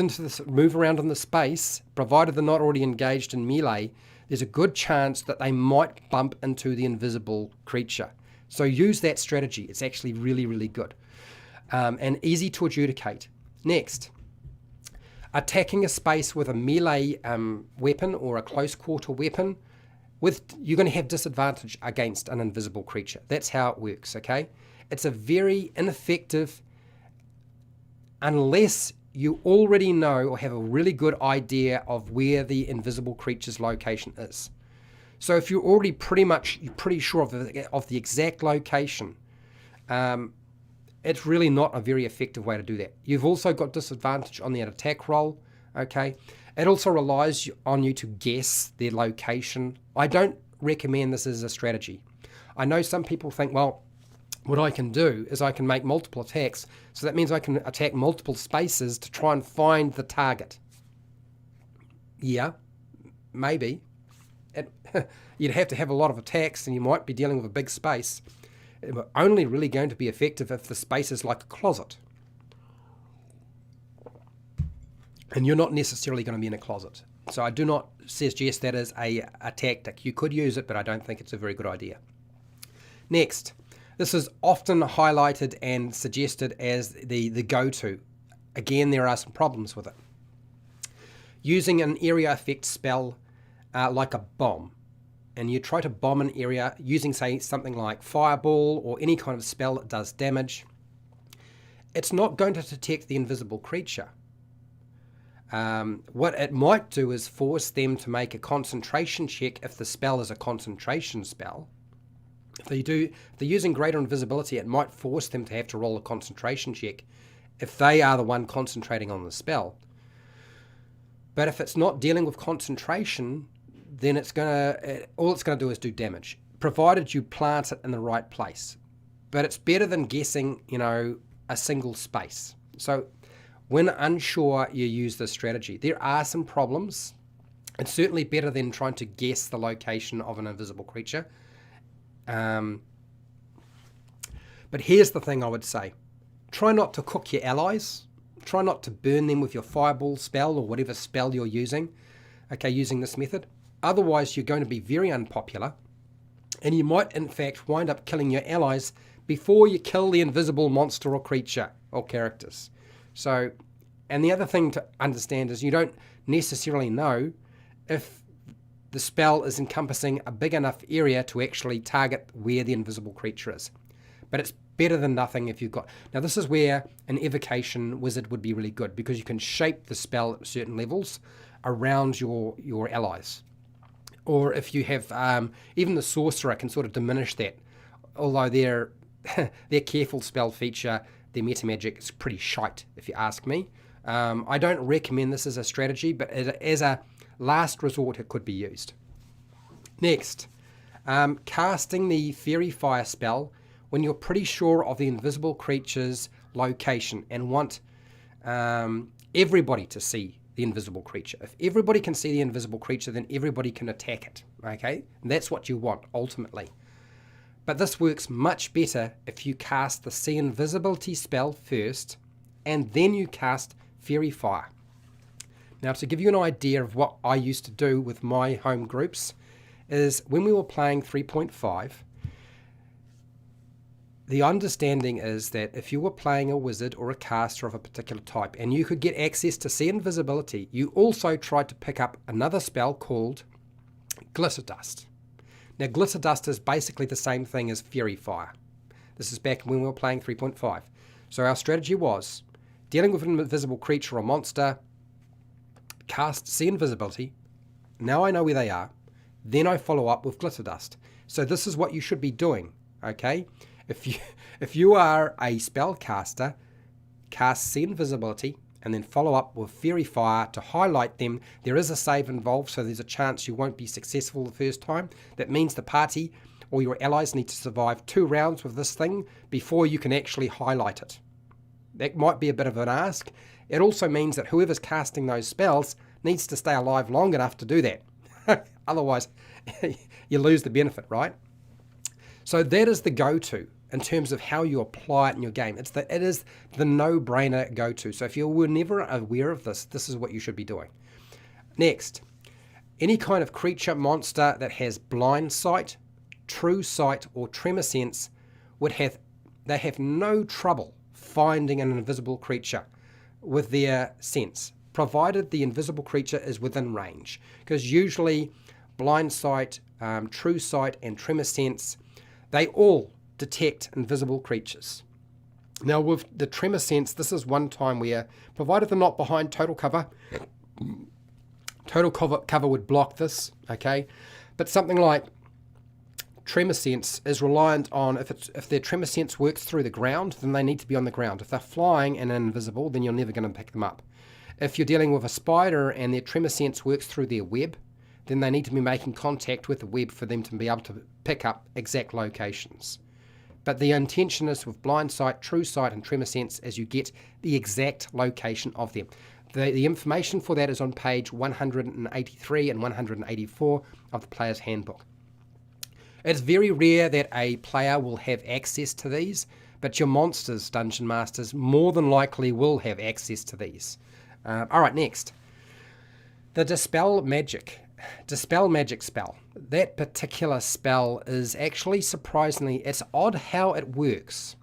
around in the space, provided they're not already engaged in melee, there's a good chance that they might bump into the invisible creature. So use that strategy. It's actually really, really good and easy to adjudicate. Next, attacking a space with a melee weapon or a close quarter weapon, you're going to have disadvantage against an invisible creature. That's how it works, okay? It's a very ineffective, unless you already know or have a really good idea of where the invisible creature's location is. So if you're already pretty sure of the exact location, it's really not a very effective way to do that. You've also got disadvantage on the attack roll, okay? It also relies on you to guess their location. I don't recommend this as a strategy. I know some people think, well, what I can do is I can make multiple attacks, so that means I can attack multiple spaces to try and find the target. Yeah, maybe. You'd have to have a lot of attacks and you might be dealing with a big space. It's only really going to be effective if the space is like a closet. And you're not necessarily going to be in a closet. So I do not suggest that as a tactic. You could use it, but I don't think it's a very good idea. Next. This is often highlighted and suggested as the go-to. Again, there are some problems with it. Using an area effect spell like a bomb, and you try to bomb an area using, say, something like fireball or any kind of spell that does damage, it's not going to detect the invisible creature. What it might do is force them to make a concentration check if the spell is a concentration spell. If they're using greater invisibility, it might force them to have to roll a concentration check if they are the one concentrating on the spell. But if it's not dealing with concentration, then all it's gonna do is do damage, provided you plant it in the right place. But it's better than guessing, a single space. So when unsure, you use this strategy. There are some problems. It's certainly better than trying to guess the location of an invisible creature. But here's the thing I would say. Try not to cook your allies. Try not to burn them with your fireball spell or whatever spell you're using, using this method. Otherwise, you're going to be very unpopular, and you might, in fact, wind up killing your allies before you kill the invisible monster or creature or characters. So, and the other thing to understand is you don't necessarily know if the spell is encompassing a big enough area to actually target where the invisible creature is. But it's better than nothing if you've got... Now, this is where an evocation wizard would be really good, because you can shape the spell at certain levels around your allies. Or if you have... even the sorcerer can sort of diminish that, although their careful spell feature, their meta magic, is pretty shite, if you ask me. I don't recommend this as a strategy, but as a last resort, it could be used. Next, casting the Fairy Fire spell when you're pretty sure of the invisible creature's location and want everybody to see the invisible creature. If everybody can see the invisible creature, then everybody can attack it, okay? And that's what you want, ultimately. But this works much better if you cast the See Invisibility spell first, and then you cast Fairy Fire. Now, to give you an idea of what I used to do with my home groups, is when we were playing 3.5, the understanding is that if you were playing a wizard or a caster of a particular type and you could get access to See Invisibility, you also tried to pick up another spell called Glitter Dust. Now, Glitter Dust is basically the same thing as Fairy Fire. This is back when we were playing 3.5. So our strategy was dealing with an invisible creature or monster, cast See Invisibility. Now I know where they are. Then I follow up with Glitter Dust. So this is what you should be doing, okay? If you are a spellcaster, cast See Invisibility and then follow up with Fairy Fire to highlight them. There is a save involved, so there's a chance you won't be successful the first time. That means the party or your allies need to survive 2 rounds with this thing before you can actually highlight it. That might be a bit of an ask. It also means that whoever's casting those spells needs to stay alive long enough to do that. Otherwise, you lose the benefit, right? So that is the go-to in terms of how you apply it in your game. It is the no-brainer go-to. So if you were never aware of this, this is what you should be doing. Next, any kind of creature, monster that has blind sight, true sight, or tremor sense they have no trouble finding an invisible creature with their sense, provided the invisible creature is within range. Because usually blind sight, true sight, and tremor sense, they all detect invisible creatures. Now with the tremor sense, this is one time where, provided they're not behind total cover would block this, okay? But something like tremor sense is reliant on, if their tremor sense works through the ground, then they need to be on the ground. If they're flying and invisible, then you're never going to pick them up. If you're dealing with a spider and their tremor sense works through their web, then they need to be making contact with the web for them to be able to pick up exact locations. But the intention is with blind sight, true sight, and tremor sense is you get the exact location of them. The information for that is on page 183 and 184 of the player's handbook. It's very rare that a player will have access to these, but your monsters, Dungeon Masters, more than likely will have access to these. Alright, next. The Dispel Magic spell. That particular spell is actually surprisingly, it's odd how it works,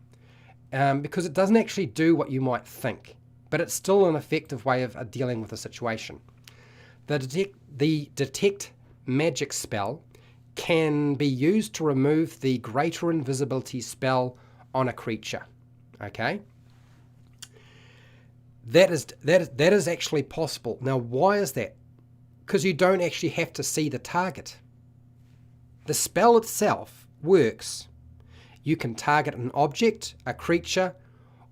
because it doesn't actually do what you might think, but it's still an effective way of dealing with a situation. The detect magic spell can be used to remove the greater invisibility spell on a creature. Okay? That is actually possible. Now, why is that? Because you don't actually have to see the target. The spell itself works. You can target an object, a creature,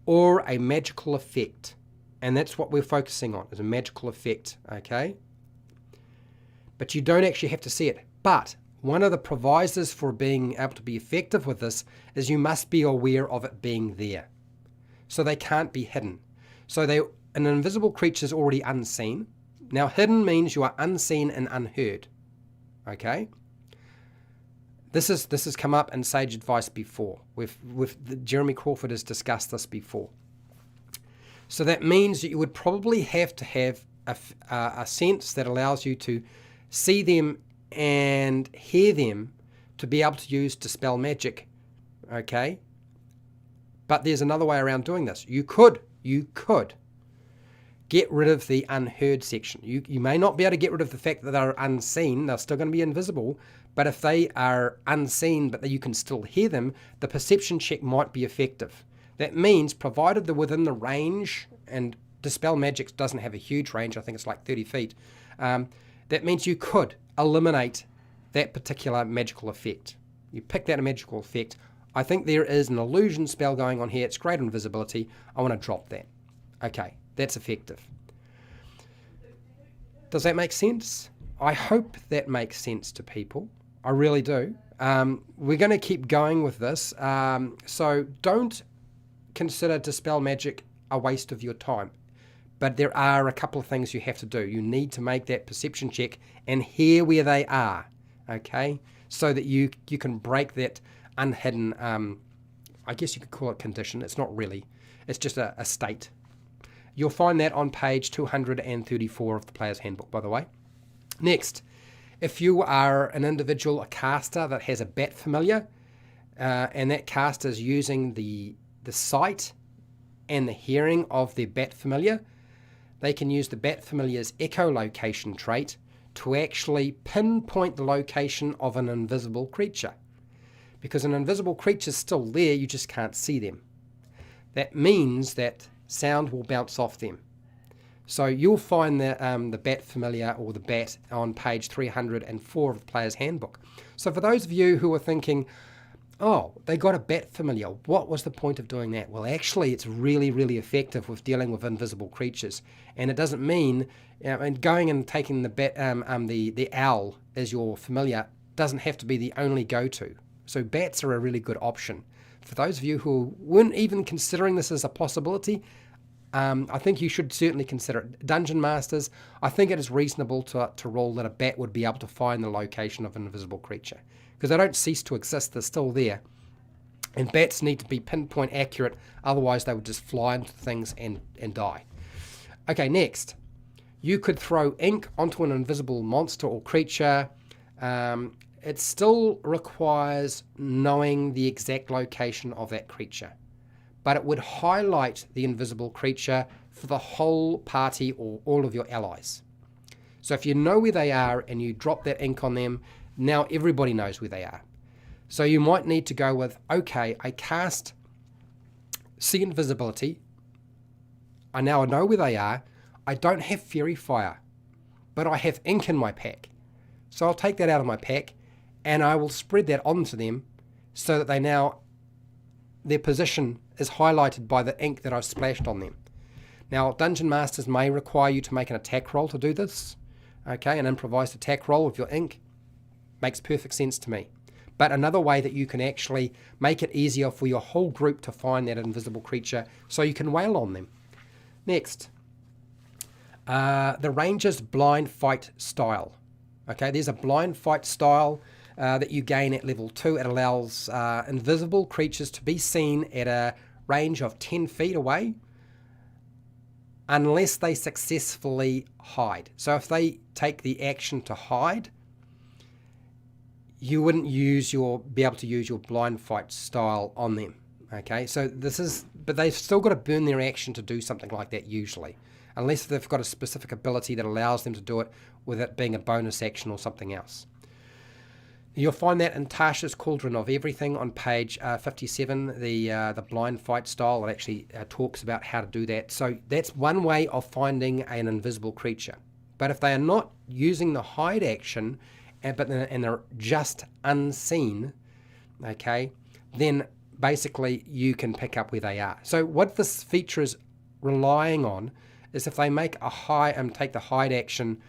or a magical effect. And that's what we're focusing on, is a magical effect, okay? But you don't actually have to see it. But one of the provisos for being able to be effective with this is you must be aware of it being there. So they can't be hidden. So an invisible creature is already unseen. Now, hidden means you are unseen and unheard, okay? This has come up in Sage Advice before. Jeremy Crawford has discussed this before. So that means that you would probably have to have a sense that allows you to see them and hear them to be able to use Dispel Magic, okay? But there's another way around doing this. You could get rid of the unheard section. You may not be able to get rid of the fact that they're unseen. They're still going to be invisible. But if they are unseen but that you can still hear them, the perception check might be effective. That means, provided they're within the range, and Dispel Magic doesn't have a huge range, I think it's like 30 feet, that means you could eliminate that particular magical effect. You pick that magical effect. I think there is an illusion spell going on here. It's greater invisibility. I want to drop that. Okay, that's effective. Does that make sense? I hope that makes sense to people. I really do. We're going to keep going with this. So don't consider Dispel Magic a waste of your time. But there are a couple of things you have to do. You need to make that perception check and hear where they are, okay? So that you can break that unhidden, I guess you could call it condition. It's not really. It's just a state. You'll find that on page 234 of the Player's Handbook, by the way. Next, if you are an individual, a caster that has a bat familiar, and that caster is using the sight and the hearing of their bat familiar, they can use the bat familiar's echolocation trait to actually pinpoint the location of an invisible creature. Because an invisible creature is still there, you just can't see them. That means that sound will bounce off them. So you'll find the bat familiar, or the bat, on page 304 of the Player's Handbook. So for those of you who are thinking, oh, they got a bat familiar, what was the point of doing that? Well, actually, it's really, really effective with dealing with invisible creatures. And it doesn't mean, and going and taking the bat, the owl as your familiar doesn't have to be the only go-to. So bats are a really good option. For those of you who weren't even considering this as a possibility, I think you should certainly consider it. Dungeon Masters, I think it is reasonable to rule that a bat would be able to find the location of an invisible creature. Because they don't cease to exist, they're still there. And bats need to be pinpoint accurate, otherwise they would just fly into things and die. Okay, next. You could throw ink onto an invisible monster or creature. It still requires knowing the exact location of that creature. But it would highlight the invisible creature for the whole party or all of your allies. So if you know where they are and you drop that ink on them, now everybody knows where they are. So you might need to go with, okay, I cast See Invisibility. I now know where they are. I don't have Fairy Fire, but I have ink in my pack. So I'll take that out of my pack and I will spread that onto them so that their position is highlighted by the ink that I've splashed on them. Now, Dungeon Masters may require you to make an attack roll to do this. Okay, an improvised attack roll with your ink. Makes perfect sense to me. But another way that you can actually make it easier for your whole group to find that invisible creature so you can wail on them. Next, the Ranger's blind fight style. Okay, there's a blind fight style that you gain at level 2. It allows invisible creatures to be seen at a range of 10 feet away unless they successfully hide. So if they take the action to hide, you wouldn't be able to use your blind fight style on them. Okay, so but they've still got to burn their action to do something like that usually. unless they've got a specific ability that allows them to do it with it being a bonus action or something else. You'll find that in Tasha's Cauldron of Everything on page 57, the blind fight style. It actually talks about how to do that. So that's one way of finding an invisible creature. But if they are not using the hide action, and they're just unseen, okay, then basically you can pick up where they are. So what this feature is relying on is if they make a take the hide action,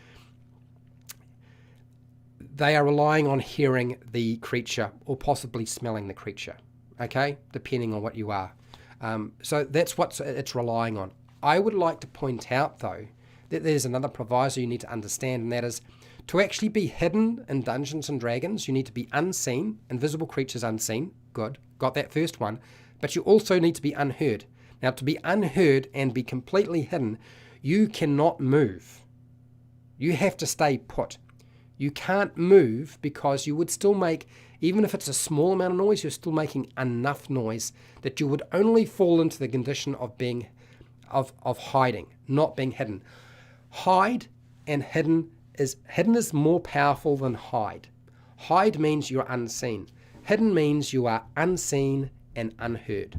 they are relying on hearing the creature or possibly smelling the creature, okay, depending on what you are. So that's what it's relying on. I would like to point out, though, that there's another proviso you need to understand, and that is to actually be hidden in Dungeons and Dragons, you need to be unseen, invisible creatures unseen. Good, got that first one. But you also need to be unheard. Now, to be unheard and be completely hidden, you cannot move. You have to stay put. You can't move because you would still make, even if it's a small amount of noise, you're still making enough noise that you would only fall into the condition of being, of hiding, not being hidden. Hide and hidden is more powerful than hide. Hide means you're unseen. Hidden means you are unseen and unheard.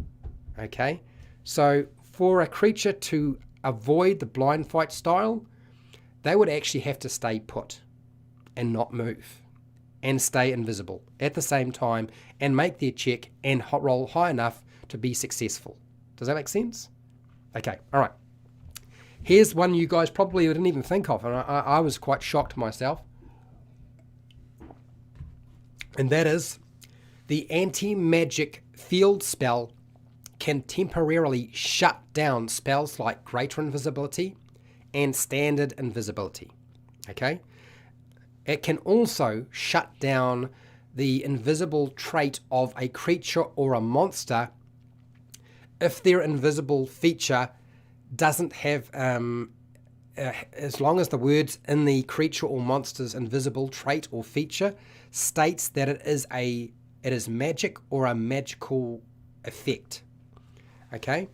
Okay? So for a creature to avoid the blind fight style, they would actually have to stay put and not move and stay invisible at the same time and make their check and roll high enough to be successful. Does that make sense? Okay, all right. Here's one you guys probably didn't even think of, and I was quite shocked myself. And that is the AntiMagic Field spell can temporarily shut down spells like Greater Invisibility and Standard Invisibility. Okay? It can also shut down the invisible trait of a creature or a monster if their invisible feature doesn't have, as long as the words in the creature or monster's invisible trait or feature states that it is magic or a magical effect. Okay?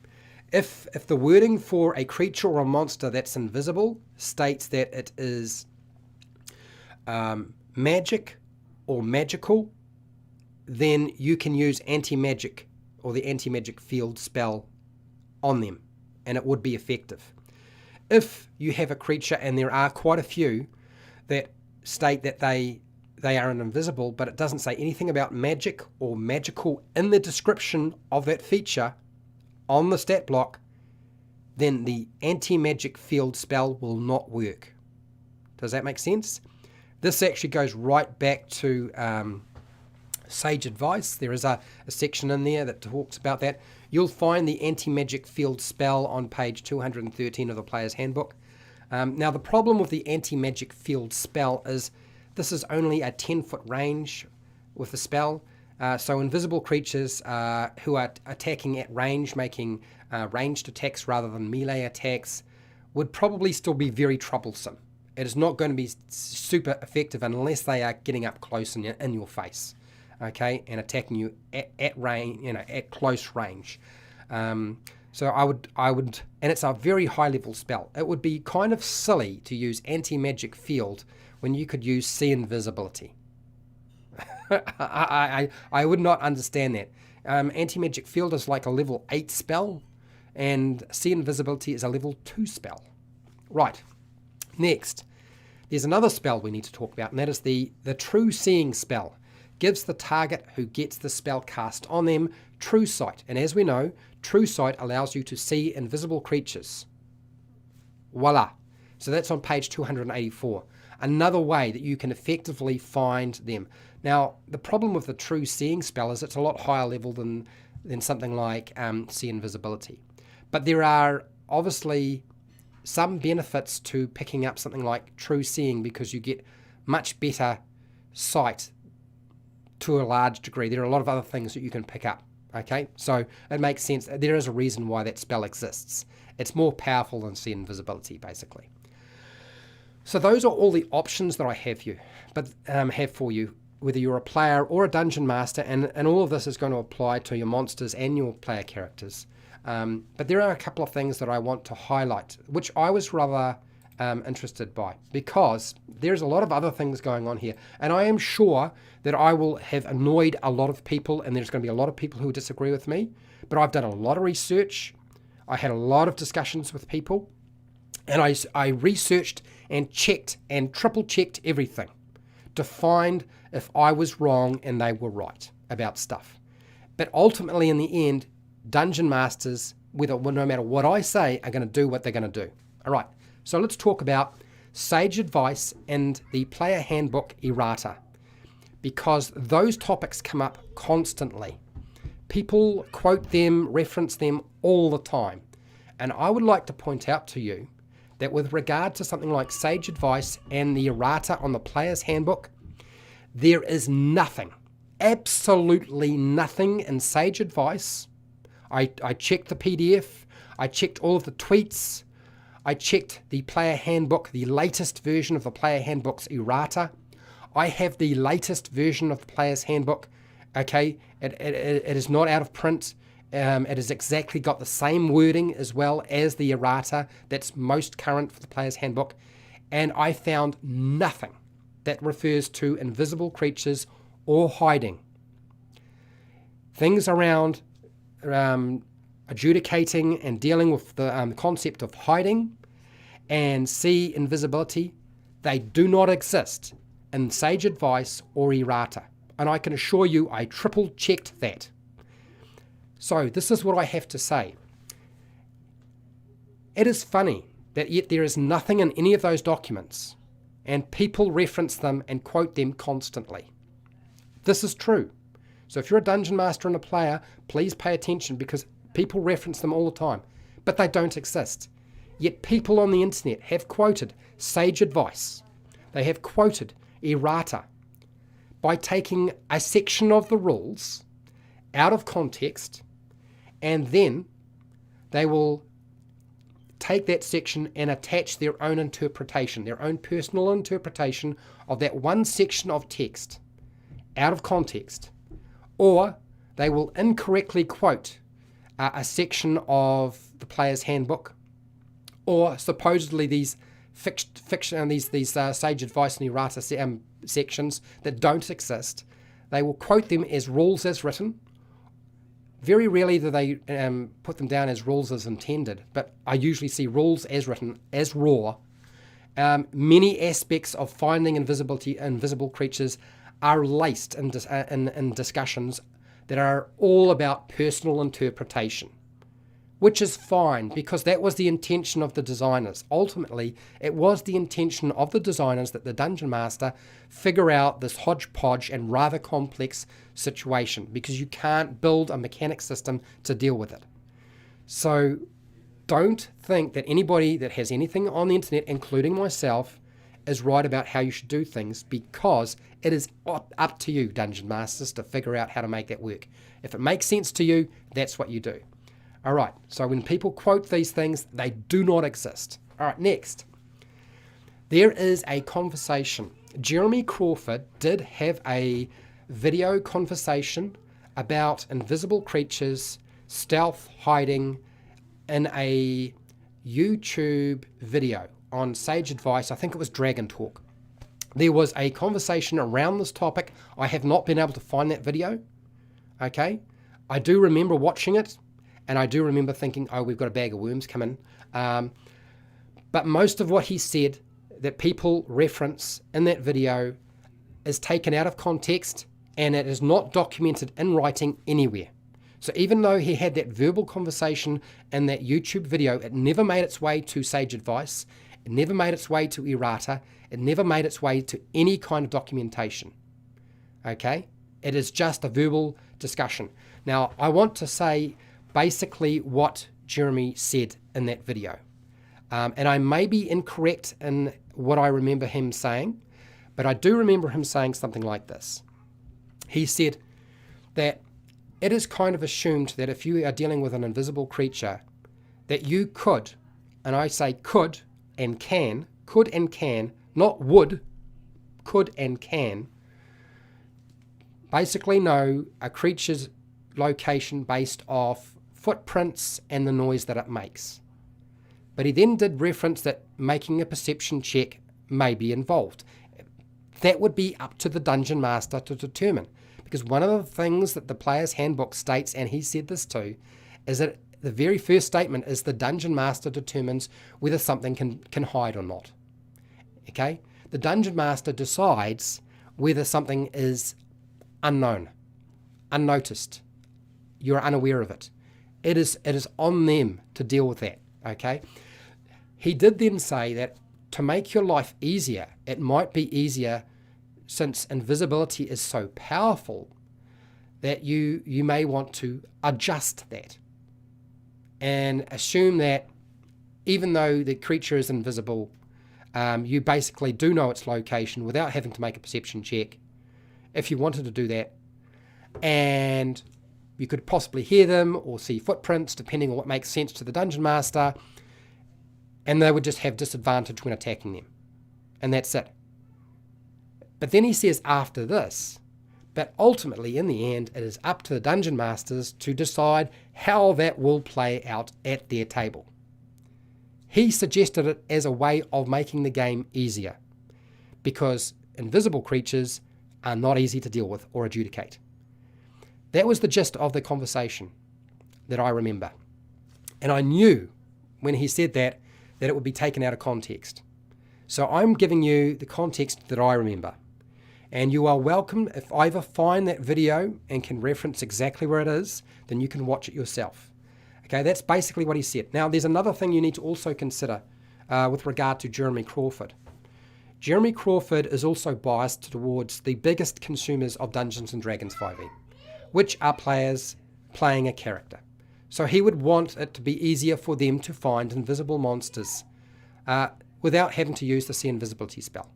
If the wording for a creature or a monster that's invisible states that it is magic or magical, then you can use AntiMagic or the AntiMagic Field spell on them, and it would be effective. If you have a creature, and there are quite a few that state that they are invisible, but it doesn't say anything about magic or magical in the description of that feature on the stat block, then the AntiMagic Field spell will not work. Does that make sense? This actually goes right back to Sage Advice. There is a section in there that talks about that. You'll find the AntiMagic Field spell on page 213 of the Player's Handbook. Now, the problem with the AntiMagic Field spell is this is only a 10-foot range with the spell. So invisible creatures who are attacking at range, making ranged attacks rather than melee attacks, would probably still be very troublesome. It is not going to be super effective unless they are getting up close in your face, okay, and attacking you at range, at close range. So I would, and it's a very high level spell. It would be kind of silly to use AntiMagic Field when you could use See Invisibility. I would not understand that. AntiMagic Field is like a level 8 spell, and See Invisibility is a level 2 spell. Right. Next, there's another spell we need to talk about, and that is the True Seeing spell. Gives the target who gets the spell cast on them True Sight. And as we know, True Sight allows you to see invisible creatures. Voila. So that's on page 284. Another way that you can effectively find them. Now, the problem with the True Seeing spell is it's a lot higher level than something like See Invisibility. But there are obviously some benefits to picking up something like True Seeing because you get much better sight to a large degree. There are a lot of other things that you can pick up. Okay, so it makes sense. There is a reason why that spell exists. It's more powerful than See Invisibility, basically. So those are all the options that I have for you, whether you're a player or a dungeon master, and all of this is going to apply to your monsters and your player characters. But there are a couple of things that I want to highlight, which I was rather interested by, because there's a lot of other things going on here. And I am sure that I will have annoyed a lot of people, and there's going to be a lot of people who disagree with me. But I've done a lot of research. I had a lot of discussions with people. And I researched and checked and triple checked everything to find if I was wrong and they were right about stuff. But ultimately, in the end, dungeon masters, no matter what I say, are going to do what they're going to do. All right, so let's talk about sage advice and the player handbook errata, because those topics come up constantly. People quote them, reference them all the time. And I would like to point out to you that with regard to something like sage advice and the errata on the player's handbook, there is nothing, absolutely nothing in sage advice. I checked the PDF, I checked all of the tweets, I checked the player handbook, the latest version of the player handbook's errata. I have the latest version of the player's handbook. Okay, it is not out of print. It has exactly got the same wording as well as the errata that's most current for the player's handbook. And I found nothing that refers to invisible creatures or hiding. Things around adjudicating and dealing with the concept of hiding and invisibility, they do not exist in sage advice or errata. And I can assure you I triple checked that. So this is what I have to say. It is funny that yet there is nothing in any of those documents, and people reference them and quote them constantly. This is true. So if you're a dungeon master and a player, please pay attention, because people reference them all the time, but they don't exist. Yet people on the internet have quoted sage advice. They have quoted errata by taking a section of the rules out of context, and then they will take that section and attach their own interpretation, their own personal interpretation of that one section of text out of context. Or they will incorrectly quote a section of the player's handbook, or supposedly these sage advice and errata sections that don't exist. They will quote them as rules as written. Very rarely do they put them down as rules as intended, but I usually see rules as written, as raw. Many aspects of finding invisible creatures are laced in discussions that are all about personal interpretation, which is fine, because that was the intention of the designers. Ultimately, it was the intention of the designers that the Dungeon Master figure out this hodgepodge and rather complex situation, because you can't build a mechanic system to deal with it. So don't think that anybody that has anything on the internet, including myself, is right about how you should do things, because it is up to you, Dungeon Masters, to figure out how to make that work. If it makes sense to you, that's what you do. All right, so when people quote these things, they do not exist. All right, next. There is a conversation. Jeremy Crawford did have a video conversation about invisible creatures, stealth, hiding, in a YouTube video on Sage Advice. I think it was Dragon Talk. There was a conversation around this topic. I have not been able to find that video. Okay, I do remember watching it, and I do remember thinking, oh, we've got a bag of worms coming. But most of what he said that people reference in that video is taken out of context, and it is not documented in writing anywhere. So even though he had that verbal conversation in that YouTube video, it never made its way to Sage Advice. It never made its way to Errata. It never made its way to any kind of documentation. Okay? It is just a verbal discussion. Now, I want to say basically what Jeremy said in that video. And I may be incorrect in what I remember him saying, but I do remember him saying something like this. He said that it is kind of assumed that if you are dealing with an invisible creature, that you could, and I say could and can, not would, could and can, basically know a creature's location based off footprints and the noise that it makes. But he then did reference that making a perception check may be involved. That would be up to the Dungeon Master to determine. Because one of the things that the player's handbook states, and he said this too, is that the very first statement is the Dungeon Master determines whether something can hide or not. Okay? The Dungeon Master decides whether something is unknown, unnoticed, you're unaware of it. It is on them to deal with that. Okay? He did then say that to make your life easier, it might be easier, since invisibility is so powerful, that you may want to adjust that and assume that even though the creature is invisible, you basically do know its location without having to make a perception check if you wanted to do that, and you could possibly hear them or see footprints depending on what makes sense to the Dungeon Master, and they would just have disadvantage when attacking them, and that's it. But then he says after this, but ultimately in the end it is up to the Dungeon Masters to decide how that will play out at their table. He suggested it as a way of making the game easier, because invisible creatures are not easy to deal with or adjudicate. That was the gist of the conversation that I remember. And I knew when he said that it would be taken out of context. So I'm giving you the context that I remember. And you are welcome, if I ever find that video and can reference exactly where it is, then you can watch it yourself. Okay, that's basically what he said. Now, there's another thing you need to also consider with regard to Jeremy Crawford. Jeremy Crawford is also biased towards the biggest consumers of Dungeons & Dragons 5e, which are players playing a character. So he would want it to be easier for them to find invisible monsters without having to use the See Invisibility spell.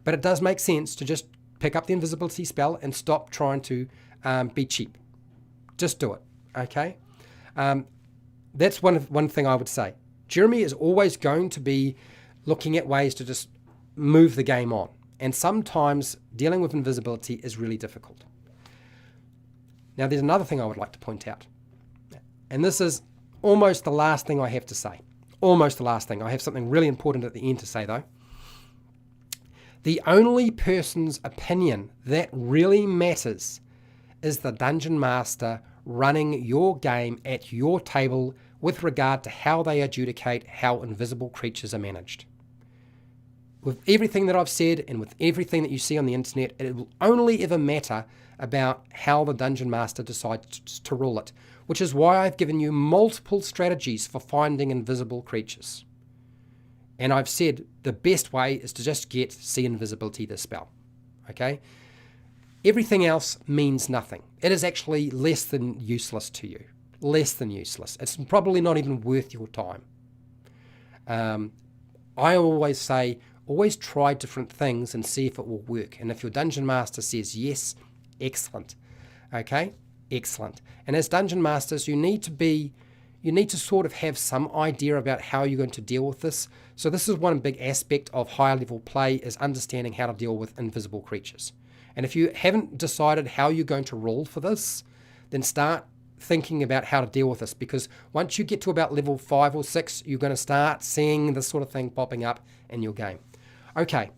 But it does make sense to just pick up the invisibility spell and stop trying to be cheap. Just do it, okay? That's one thing I would say. Jeremy is always going to be looking at ways to just move the game on. And sometimes dealing with invisibility is really difficult. Now, there's another thing I would like to point out. And this is almost the last thing I have to say. Almost the last thing. I have something really important at the end to say, though. The only person's opinion that really matters is the Dungeon Master running your game at your table with regard to how they adjudicate how invisible creatures are managed. With everything that I've said and with everything that you see on the internet, it will only ever matter about how the Dungeon Master decides to rule it, which is why I've given you multiple strategies for finding invisible creatures. And I've said the best way is to just get See Invisibility, the spell. Okay? Everything else means nothing. It is actually less than useless to you. Less than useless. It's probably not even worth your time. I always say, always try different things and see if it will work. And if your Dungeon Master says yes, excellent. Okay? Excellent. And as Dungeon Masters, you need to sort of have some idea about how you're going to deal with this. So this is one big aspect of higher level play, is understanding how to deal with invisible creatures. And if you haven't decided how you're going to roll for this, then start thinking about how to deal with this, because once you get to about level 5 or 6, you're going to start seeing this sort of thing popping up in your game. Okay,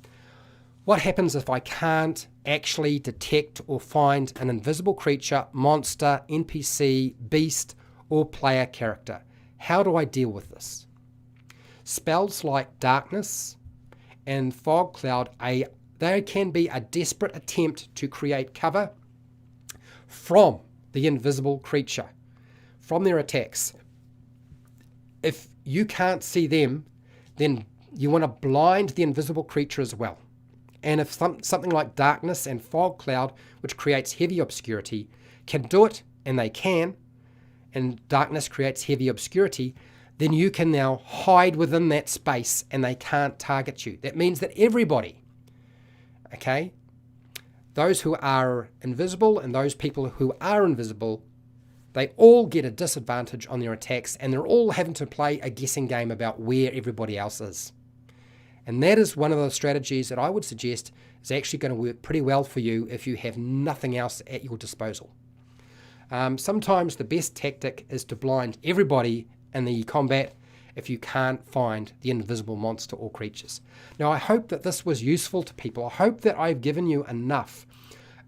what happens if I can't actually detect or find an invisible creature, monster, NPC, beast, or player character? How do I deal with this? Spells like Darkness and Fog Cloud, they can be a desperate attempt to create cover from the invisible creature, from their attacks. If you can't see them, then you want to blind the invisible creature as well. And if something like Darkness and Fog Cloud, which creates heavy obscurity, can do it, and they can, and Darkness creates heavy obscurity, then you can now hide within that space and they can't target you. That means that everybody, okay, those who are invisible and those people who are invisible, they all get a disadvantage on their attacks, and they're all having to play a guessing game about where everybody else is. And that is one of the strategies that I would suggest is actually going to work pretty well for you if you have nothing else at your disposal. Sometimes the best tactic is to blind everybody in the combat if you can't find the invisible monster or creatures. Now, I hope that this was useful to people. I hope that I've given you enough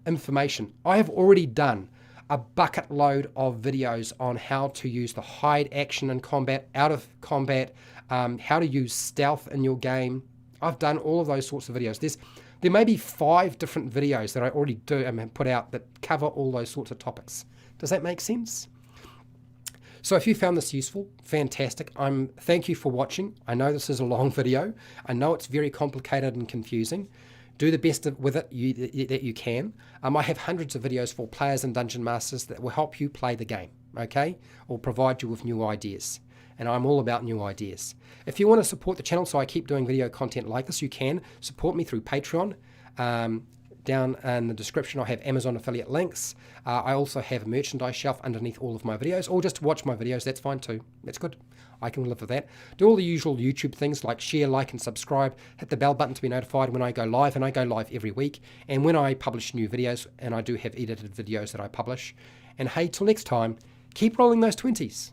information. I have already done a bucket load of videos on how to use the hide action in combat, out of combat, how to use stealth in your game. I've done all of those sorts of videos. There may be 5 different videos that I already do and put out that cover all those sorts of topics. Does that make sense? So if you found this useful, fantastic. Thank you for watching. I know this is a long video. I know it's very complicated and confusing. Do the best with it that you can. I have hundreds of videos for players and dungeon masters that will help you play the game, okay? Or provide you with new ideas. And I'm all about new ideas. If you want to support the channel so I keep doing video content like this, you can support me through Patreon. Down in the description, I have Amazon affiliate links. I also have a merchandise shelf underneath all of my videos, or just watch my videos. That's fine too. That's good. I can live with that. Do all the usual YouTube things like share, like, and subscribe. Hit the bell button to be notified when I go live, and I go live every week. And when I publish new videos, and I do have edited videos that I publish. And hey, till next time, keep rolling those 20s.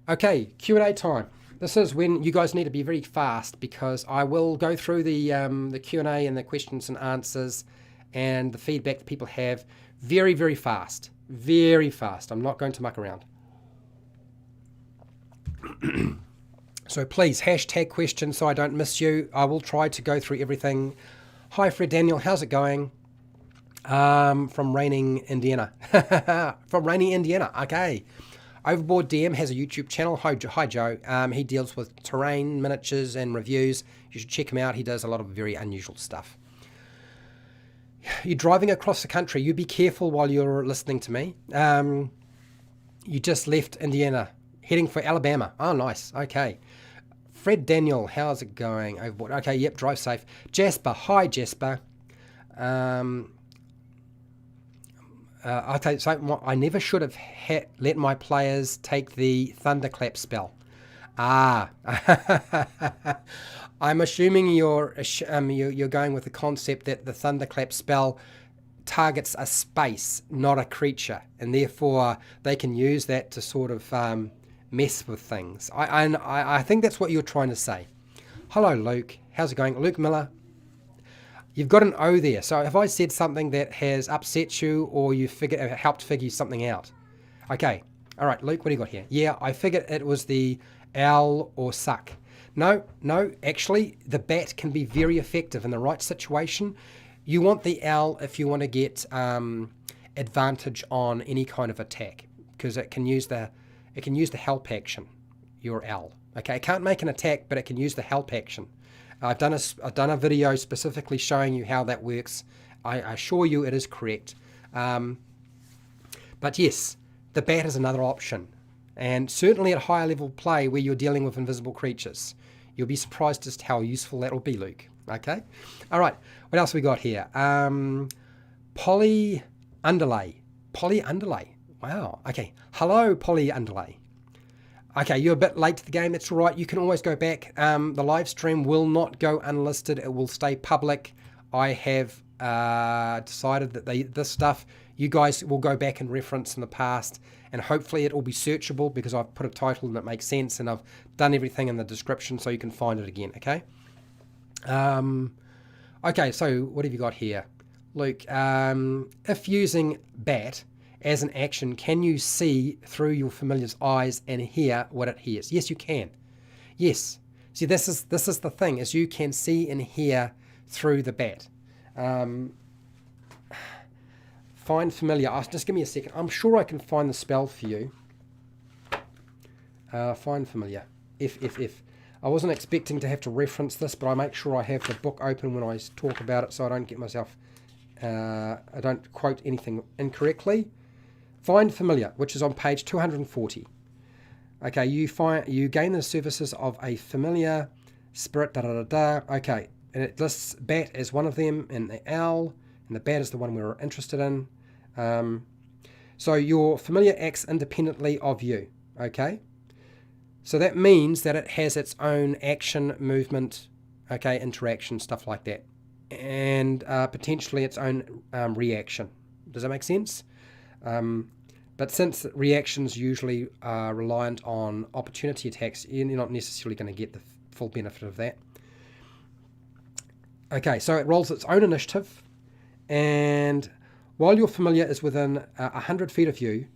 Okay, Q&A time. This is when you guys need to be very fast, because I will go through the Q&A and the questions and answers and the feedback that people have very, very fast. Very fast. I'm not going to muck around. So please, hashtag questions so I don't miss you. I will try to go through everything. Hi, Fred Daniel. How's it going? From Raining, Indiana. From Raining, Indiana. Okay. Overboard DM has a YouTube channel. Hi Joe. He deals with terrain, miniatures, and reviews. You should check him out. He does a lot of very unusual stuff. You're driving across the country. You be careful while you're listening to me. You just left Indiana, heading for Alabama. Oh, nice. Okay. Fred Daniel, how's it going? Overboard. Okay, yep, drive safe. Jasper. Hi, Jasper. Okay, so I never should have let my players take the Thunderclap spell. Ah, I'm assuming you're going with the concept that the Thunderclap spell targets a space, not a creature, and therefore they can use that to sort of mess with things. I think that's what you're trying to say. Hello, Luke. How's it going? Luke Miller. You've got an O there. So if I said something that has upset you, or you helped figure something out. Okay. All right, Luke, what do you got here? Yeah, I figured it was the owl or suck. No, actually, the bat can be very effective in the right situation. You want the owl if you want to get advantage on any kind of attack, because it can use the help action, your owl. Okay, it can't make an attack, but it can use the help action. I've done a video specifically showing you how that works. I assure you it is correct. But yes, the bat is another option. And certainly at higher level play where you're dealing with invisible creatures, you'll be surprised just how useful that will be, Luke. Okay? All right, what else we got here? Polly Underlay. Polly Underlay. Wow. Okay. Hello, Polly Underlay. Okay, you're a bit late to the game. That's all right. You can always go back. The live stream will not go unlisted. It will stay public. I have decided that this stuff, you guys will go back and reference in the past, and hopefully it will be searchable because I've put a title and it makes sense, and I've done everything in the description so you can find it again, okay? Okay, so what have you got here? Luke, if using bat as an action, can you see through your familiar's eyes and hear what it hears? Yes, you can. Yes. See, this is the thing, is you can see and hear through the bat. Find familiar. Just give me a second. I'm sure I can find the spell for you. Find familiar. If. I wasn't expecting to have to reference this, but I make sure I have the book open when I talk about it so I don't get myself, I don't quote anything incorrectly. Find familiar, which is on page 240. Okay, you gain the services of a familiar spirit, Okay, and it lists bat as one of them, and the owl, and the bat is the one we're interested in. So your familiar acts independently of you, okay? So that means that it has its own action, movement, okay, interaction, stuff like that, and potentially its own reaction. Does that make sense? But since reactions usually are reliant on opportunity attacks, you're not necessarily going to get the full benefit of that. Okay, so it rolls its own initiative, and while your familiar is within 100 feet of you,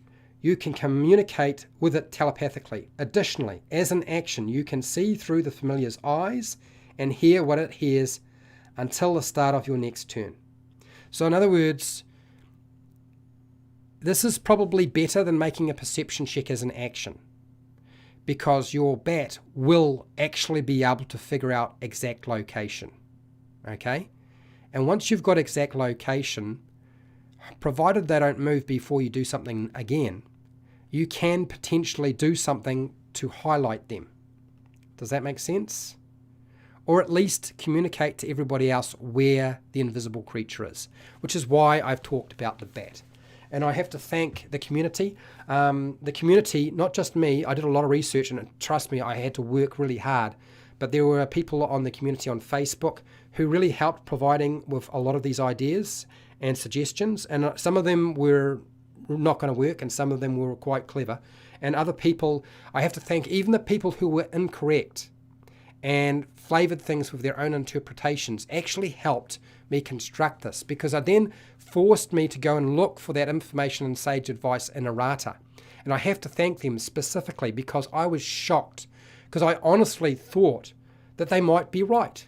you can communicate with it telepathically. Additionally, as an action, you can see through the familiar's eyes and hear what it hears until the start of your next turn. So in other words, this is probably better than making a perception check as an action, because your bat will actually be able to figure out exact location. Okay? And once you've got exact location, provided they don't move before you do something again, you can potentially do something to highlight them. Does that make sense? Or at least communicate to everybody else where the invisible creature is, which is why I've talked about the bat. And I have to thank the community. The community, not just me, I did a lot of research, and trust me, I had to work really hard. But there were people on the community on Facebook who really helped providing with a lot of these ideas and suggestions. And some of them were not going to work, and some of them were quite clever. And other people, I have to thank even the people who were incorrect and flavored things with their own interpretations, actually helped me construct this, because I then forced me to go and look for that information and sage advice in Errata. And I have to thank them specifically, because I was shocked, because I honestly thought that they might be right,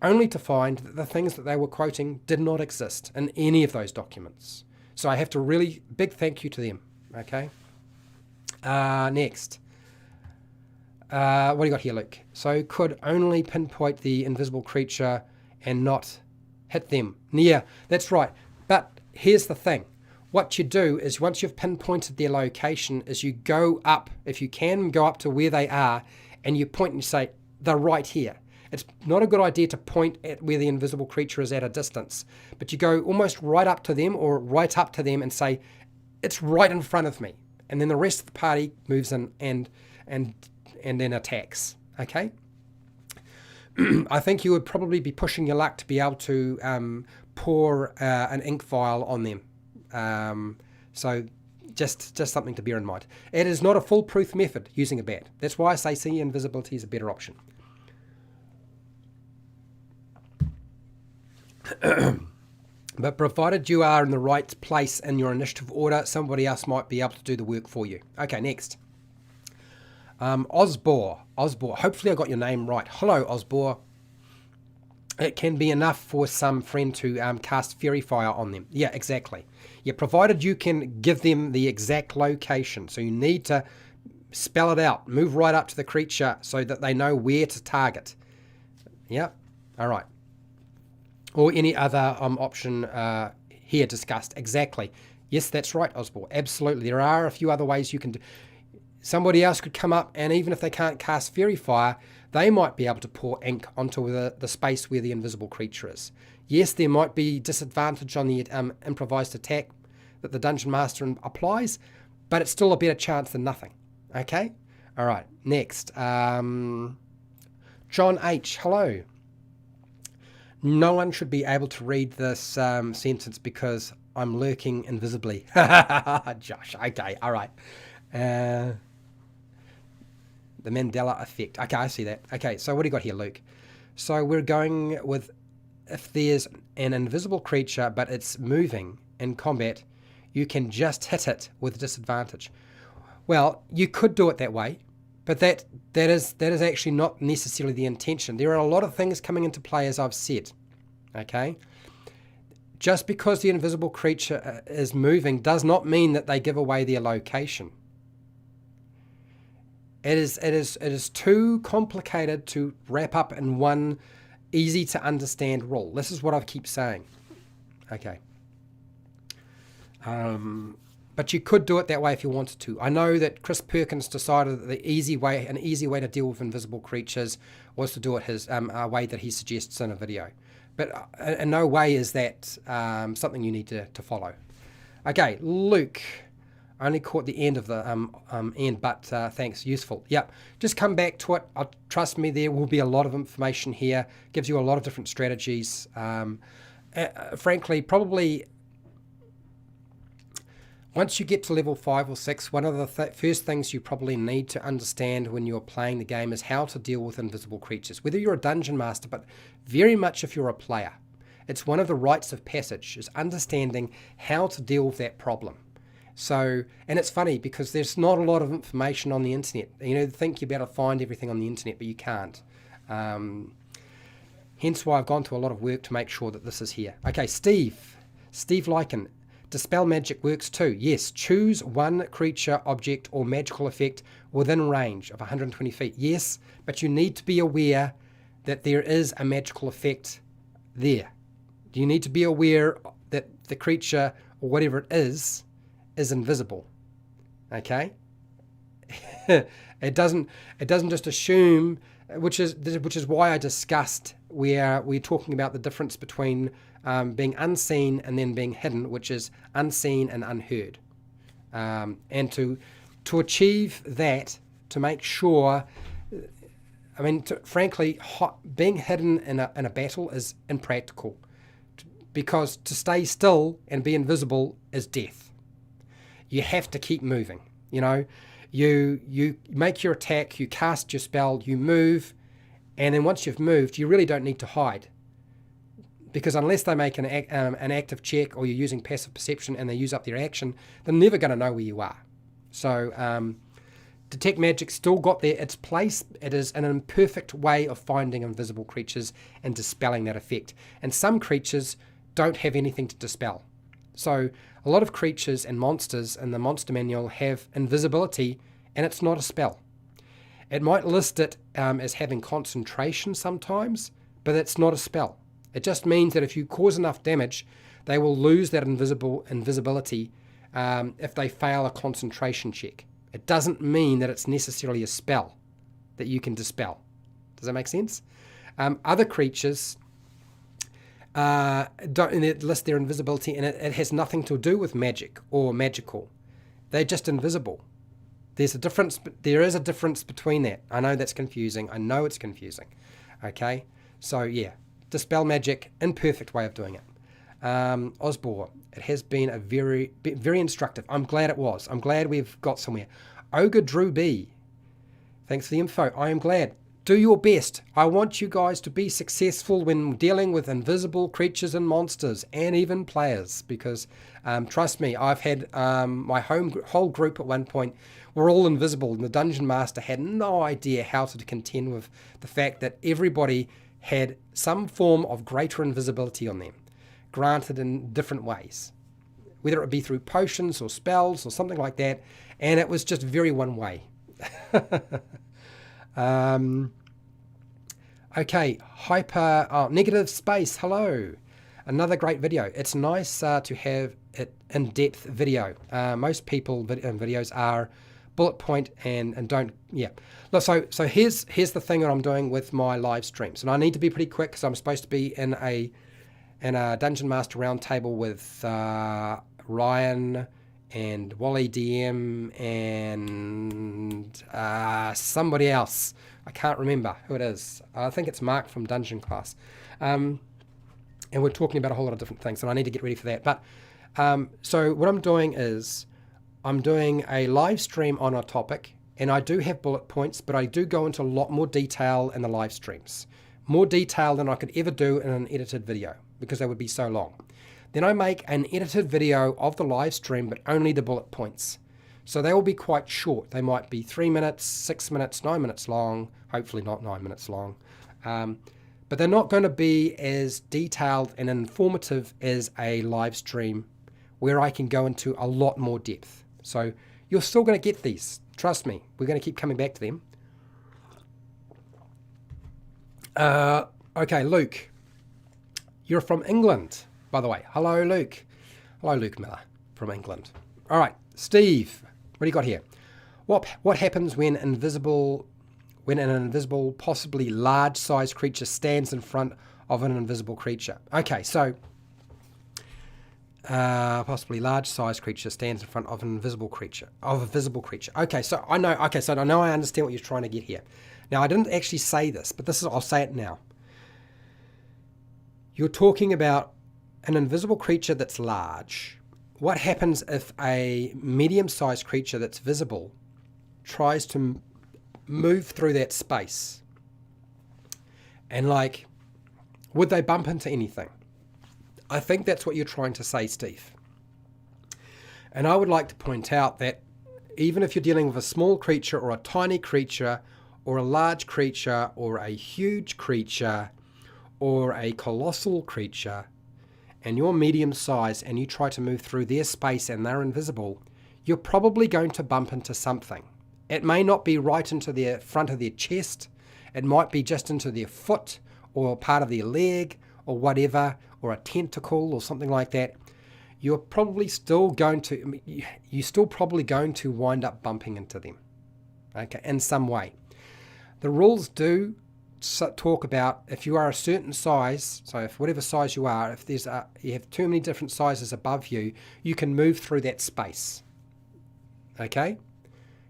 only to find that the things that they were quoting did not exist in any of those documents. So I have to really big thank you to them. Okay. Next. What do you got here, Luke? So could only pinpoint the invisible creature and not hit them. Yeah, that's right. But here's the thing. What you do is, once you've pinpointed their location, is you go up, if you can, go up to where they are, and you point and you say, they're right here. It's not a good idea to point at where the invisible creature is at a distance, but you go almost right up to them, or right up to them, and say, it's right in front of me. And then the rest of the party moves in and then attacks. Okay? I think you would probably be pushing your luck to be able to pour an ink vial on them. So just something to bear in mind. It is not a foolproof method using a bat. That's why I say invisibility is a better option. But provided you are in the right place in your initiative order, somebody else might be able to do the work for you. Okay, next. Osbor. Hopefully I got your name right. Hello, Osbor. It can be enough for some friend to cast Fairy Fire on them. Yeah, exactly. Yeah, provided you can give them the exact location. So you need to spell it out. Move right up to the creature so that they know where to target. Yeah, all right. Or any other option here discussed. Exactly. Yes, that's right, Osbor. Absolutely. There are a few other ways you can do. Somebody else could come up, and even if they can't cast Fairy Fire, they might be able to pour ink onto the space where the invisible creature is. Yes, there might be disadvantage on the improvised attack that the Dungeon Master applies, but it's still a better chance than nothing. Okay? All right, next. John H., hello. No one should be able to read this sentence because I'm lurking invisibly. Josh, okay, all right. The Mandela effect. Okay, I see that. Okay, so what do you got here, Luke? So we're going with, if there's an invisible creature but it's moving in combat, you can just hit it with disadvantage. Well, you could do it that way, but that is actually not necessarily the intention. There are a lot of things coming into play, as I've said. Okay? Just because the invisible creature is moving does not mean that they give away their location. It is too complicated to wrap up in one easy to understand rule. This is what I keep saying. Okay. But you could do it that way if you wanted to. I know that Chris Perkins decided that an easy way to deal with invisible creatures was to do it his way that he suggests in a video. But in no way is that something you need to follow. Okay, Luke. I only caught the end of the end, but thanks, useful. Yep, just come back to it. Trust me, there will be a lot of information here. Gives you a lot of different strategies. Frankly, probably once you get to level 5 or 6, one of the first things you probably need to understand when you're playing the game is how to deal with invisible creatures. Whether you're a dungeon master, but very much if you're a player. It's one of the rites of passage, is understanding how to deal with that problem. So, and it's funny because there's not a lot of information on the internet. You know, think you're able to find everything on the internet, but you can't. Hence why I've gone to a lot of work to make sure that this is here. Okay, Steve Lycan. Dispel magic works too. Yes, choose one creature, object, or magical effect within range of 120 feet. Yes, but you need to be aware that there is a magical effect there. You need to be aware that the creature, or whatever it is invisible. Okay? It doesn't just assume, which is why I discussed where we're talking about the difference between being unseen and then being hidden, which is unseen and unheard. And to achieve that, to make sure, I mean, frankly, being hidden in a battle is impractical, because to stay still and be invisible is death. You have to keep moving. You know, you make your attack, you cast your spell, you move, and then once you've moved, you really don't need to hide. Because unless they make an active check, or you're using passive perception and they use up their action, they're never going to know where you are. So Detect Magic still got its place. It is an imperfect way of finding invisible creatures and dispelling that effect. And some creatures don't have anything to dispel. So a lot of creatures and monsters in the monster manual have invisibility, and it's not a spell. It might list it as having concentration sometimes, but it's not a spell. It just means that if you cause enough damage, they will lose that invisibility if they fail a concentration check. It doesn't mean that it's necessarily a spell that you can dispel. Does that make sense? Other creatures don't list their invisibility, and it has nothing to do with magic or magical. They're just invisible. There's a difference. There is a difference between that. I know that's confusing. I know it's confusing. Okay, so yeah, dispel magic, imperfect way of doing it. Osbor, it has been a very instructive. I'm glad it was. I'm glad we've got somewhere. Ogre Drew B, thanks for the info. I am glad. Do your best. I want you guys to be successful when dealing with invisible creatures and monsters, and even players, because trust me, I've had my whole group at one point were all invisible, and the Dungeon Master had no idea how to contend with the fact that everybody had some form of greater invisibility on them, granted in different ways, whether it be through potions or spells or something like that, and it was just very one way. Okay, negative space, hello. Another great video. It's nice to have it in-depth video. Most people videos are bullet point and don't, yeah. Look, so here's the thing that I'm doing with my live streams, and I need to be pretty quick because I'm supposed to be in a Dungeon Master roundtable with Ryan and Wally DM and somebody else. I can't remember who it is. I think it's Mark from Dungeon Class. And we're talking about a whole lot of different things, and I need to get ready for that. But so what I'm doing is I'm doing a live stream on a topic, and I do have bullet points, but I do go into a lot more detail in the live streams. More detail than I could ever do in an edited video, because they would be so long. Then I make an edited video of the live stream, but only the bullet points. So they will be quite short. They might be 3 minutes, 6 minutes, 9 minutes long, hopefully not 9 minutes long. But they're not going to be as detailed and informative as a live stream where I can go into a lot more depth. So you're still going to get these. Trust me, we're going to keep coming back to them. Okay, Luke. You're from England, by the way. Hello, Luke. Hello, Luke Miller from England. All right, Steve, what do you got here? What happens when an invisible, possibly large-sized creature stands in front of an invisible creature? Okay, so possibly large-sized creature stands in front of an invisible creature, of a visible creature. Okay, so I know. Okay, so I know I understand what you're trying to get here. Now, I didn't actually say this, but I'll say it now. You're talking about an invisible creature that's large. What happens if a medium-sized creature that's visible tries to move through that space? And like, would they bump into anything? I think that's what you're trying to say, Steve. And I would like to point out that even if you're dealing with a small creature or a tiny creature or a large creature or a huge creature or a colossal creature, and you're medium size and you try to move through their space and they're invisible, you're probably going to bump into something. It may not be right into the front of their chest. It might be just into their foot or part of their leg or whatever, or a tentacle or something like that. You're probably still going to wind up bumping into them, okay, in some way. The rules do talk about if you are a certain size, so if whatever size you are, if you have too many different sizes above you, you can move through that space. Okay?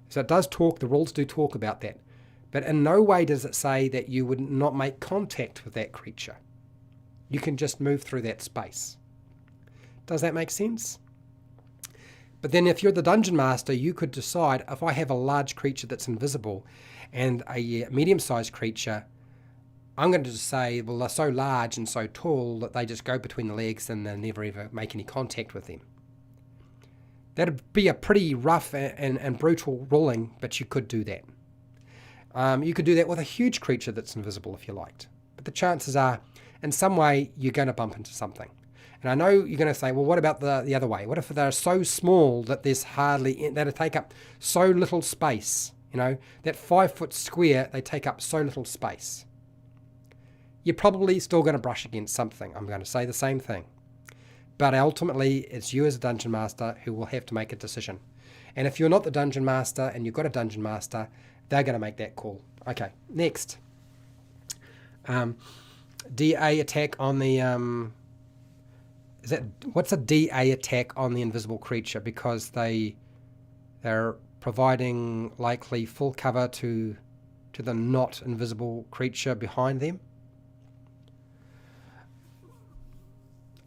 So the rules do talk about that. But in no way does it say that you would not make contact with that creature. You can just move through that space. Does that make sense? But then if you're the dungeon master, you could decide, if I have a large creature that's invisible and a medium-sized creature, I'm going to just say, well, they're so large and so tall that they just go between the legs and they never ever make any contact with them. That'd be a pretty rough and brutal ruling, but you could do that. You could do that with a huge creature that's invisible if you liked. But the chances are, in some way, you're going to bump into something. And I know you're going to say, well, what about the other way? What if they're so small that they take up so little space? That 5 foot square, they take up so little space. You're probably still going to brush against something. I'm going to say the same thing. But ultimately, it's you as a dungeon master who will have to make a decision. And if you're not the dungeon master and you've got a dungeon master, they're going to make that call. Okay, next. DA attack on the... what's a DA attack on the invisible creature? Because they're providing likely full cover to the not invisible creature behind them.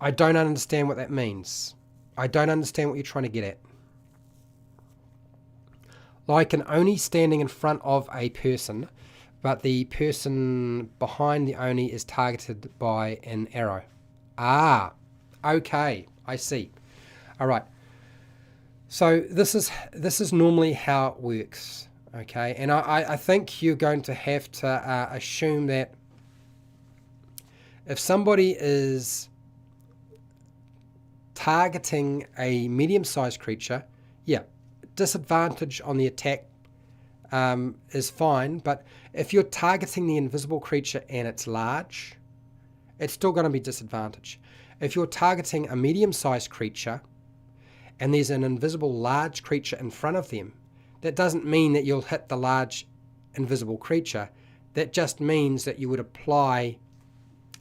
I don't understand what that means. I don't understand what you're trying to get at. Like an Oni standing in front of a person, but the person behind the Oni is targeted by an arrow. Ah, okay, I see. All right. So this is normally how it works, okay? And I think you're going to have to assume that if somebody is targeting a medium-sized creature, yeah, disadvantage on the attack is fine, but if you're targeting the invisible creature and it's large, it's still going to be disadvantage. If you're targeting a medium-sized creature and there's an invisible large creature in front of them, that doesn't mean that you'll hit the large invisible creature. That just means that you would apply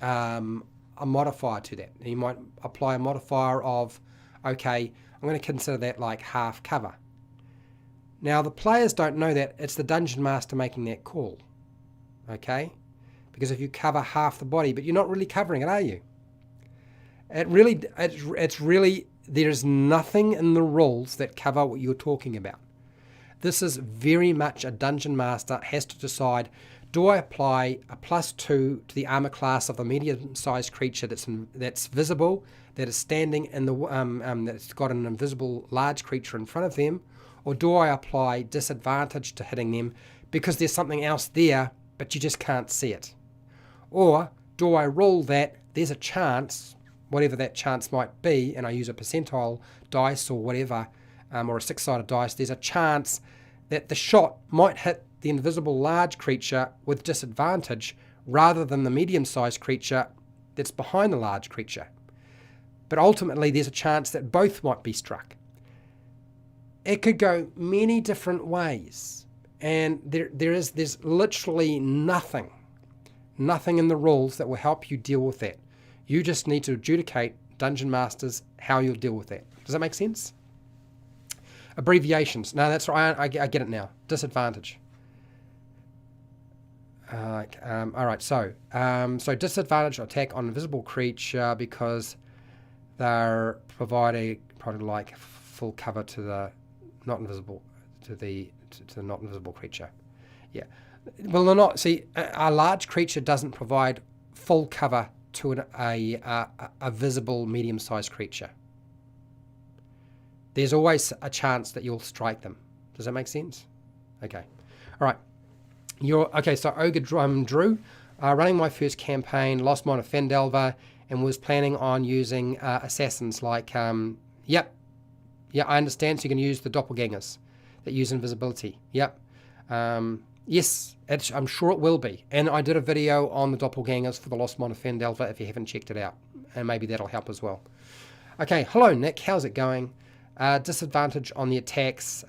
a modifier to that. You might apply a modifier of, okay, I'm going to consider that like half cover. Now, the players don't know that. It's the dungeon master making that call, okay? Because if you cover half the body, but you're not really covering it, are you? It's really, there's nothing in the rules that cover what you're talking about. This is very much a dungeon master has to decide, do I apply a +2 to the armor class of the medium-sized creature that's visible, that is standing in the that's got an invisible large creature in front of them, or do I apply disadvantage to hitting them because there's something else there, but you just can't see it? Or do I roll that there's a chance, whatever that chance might be, and I use a percentile dice or whatever, or a 6-sided dice, there's a chance that the shot might hit the invisible large creature with disadvantage rather than the medium-sized creature that's behind the large creature. But ultimately, there's a chance that both might be struck. It could go many different ways, and there's literally nothing in the rules that will help you deal with that. You just need to dungeon masters, how you'll deal with that. Does that make sense? Abbreviations. No, that's right. I get it now. Disadvantage. All right. So disadvantage attack on invisible creature because they're providing like full cover to the not invisible to the not invisible creature. Yeah. Well, they're not. See, a large creature doesn't provide full cover to a visible medium-sized creature. There's always a chance that you'll strike them. Does that make sense? Okay. All right. So Ogre Drew, running my first campaign, lost mine of Fendelver, and was planning on using assassins like, yep. Yeah, I understand. So you can use the doppelgangers that use invisibility. Yep. Yes, I'm sure it will be. And I did a video on the doppelgangers for the Lost Mine of Fendelver if you haven't checked it out. And maybe that'll help as well. Okay, hello Nick, how's it going? Disadvantage on the attacks.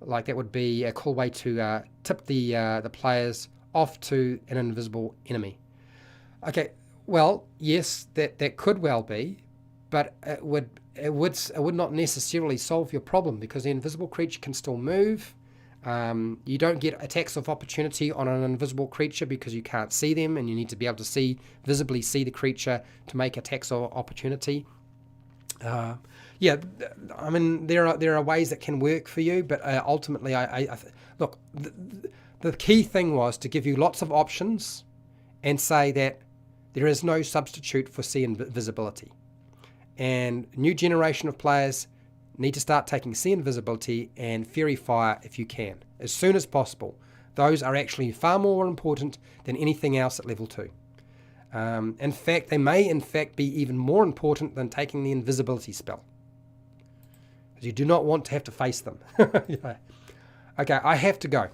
Like that would be a cool way to tip the players off to an invisible enemy. Okay, well, yes, that could well be, but it would not necessarily solve your problem because the invisible creature can still move. You don't get attacks of opportunity on an invisible creature because you can't see them, and you need to be able to visibly see the creature to make attacks of opportunity. Yeah, I mean there are ways that can work for you, but ultimately, look. The key thing was to give you lots of options, and say that there is no substitute for sea invisibility, and new generation of players need to start taking sea invisibility and fairy fire if you can, as soon as possible. Those are actually far more important than anything else at level 2. In fact, they may in fact be even more important than taking the invisibility spell, because you do not want to have to face them. Yeah. Okay, I have to go.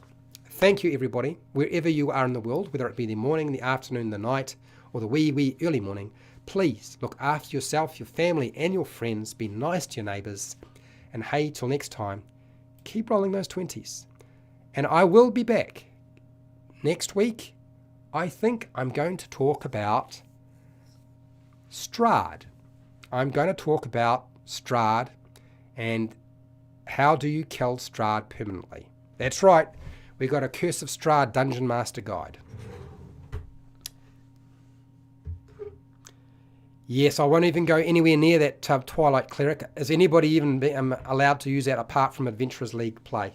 Thank you, everybody, wherever you are in the world, whether it be the morning, the afternoon, the night, or the wee early morning. Please look after yourself, your family, and your friends. Be nice to your neighbours. And hey, till next time, keep rolling those 20s. And I will be back next week. I think I'm going to talk about Strahd. I'm going to talk about Strahd and how do you kill Strahd permanently. That's right. We got a Curse of Strahd Dungeon Master Guide. Yes, I won't even go anywhere near that Twilight Cleric. Is anybody even allowed to use that apart from Adventurers League play?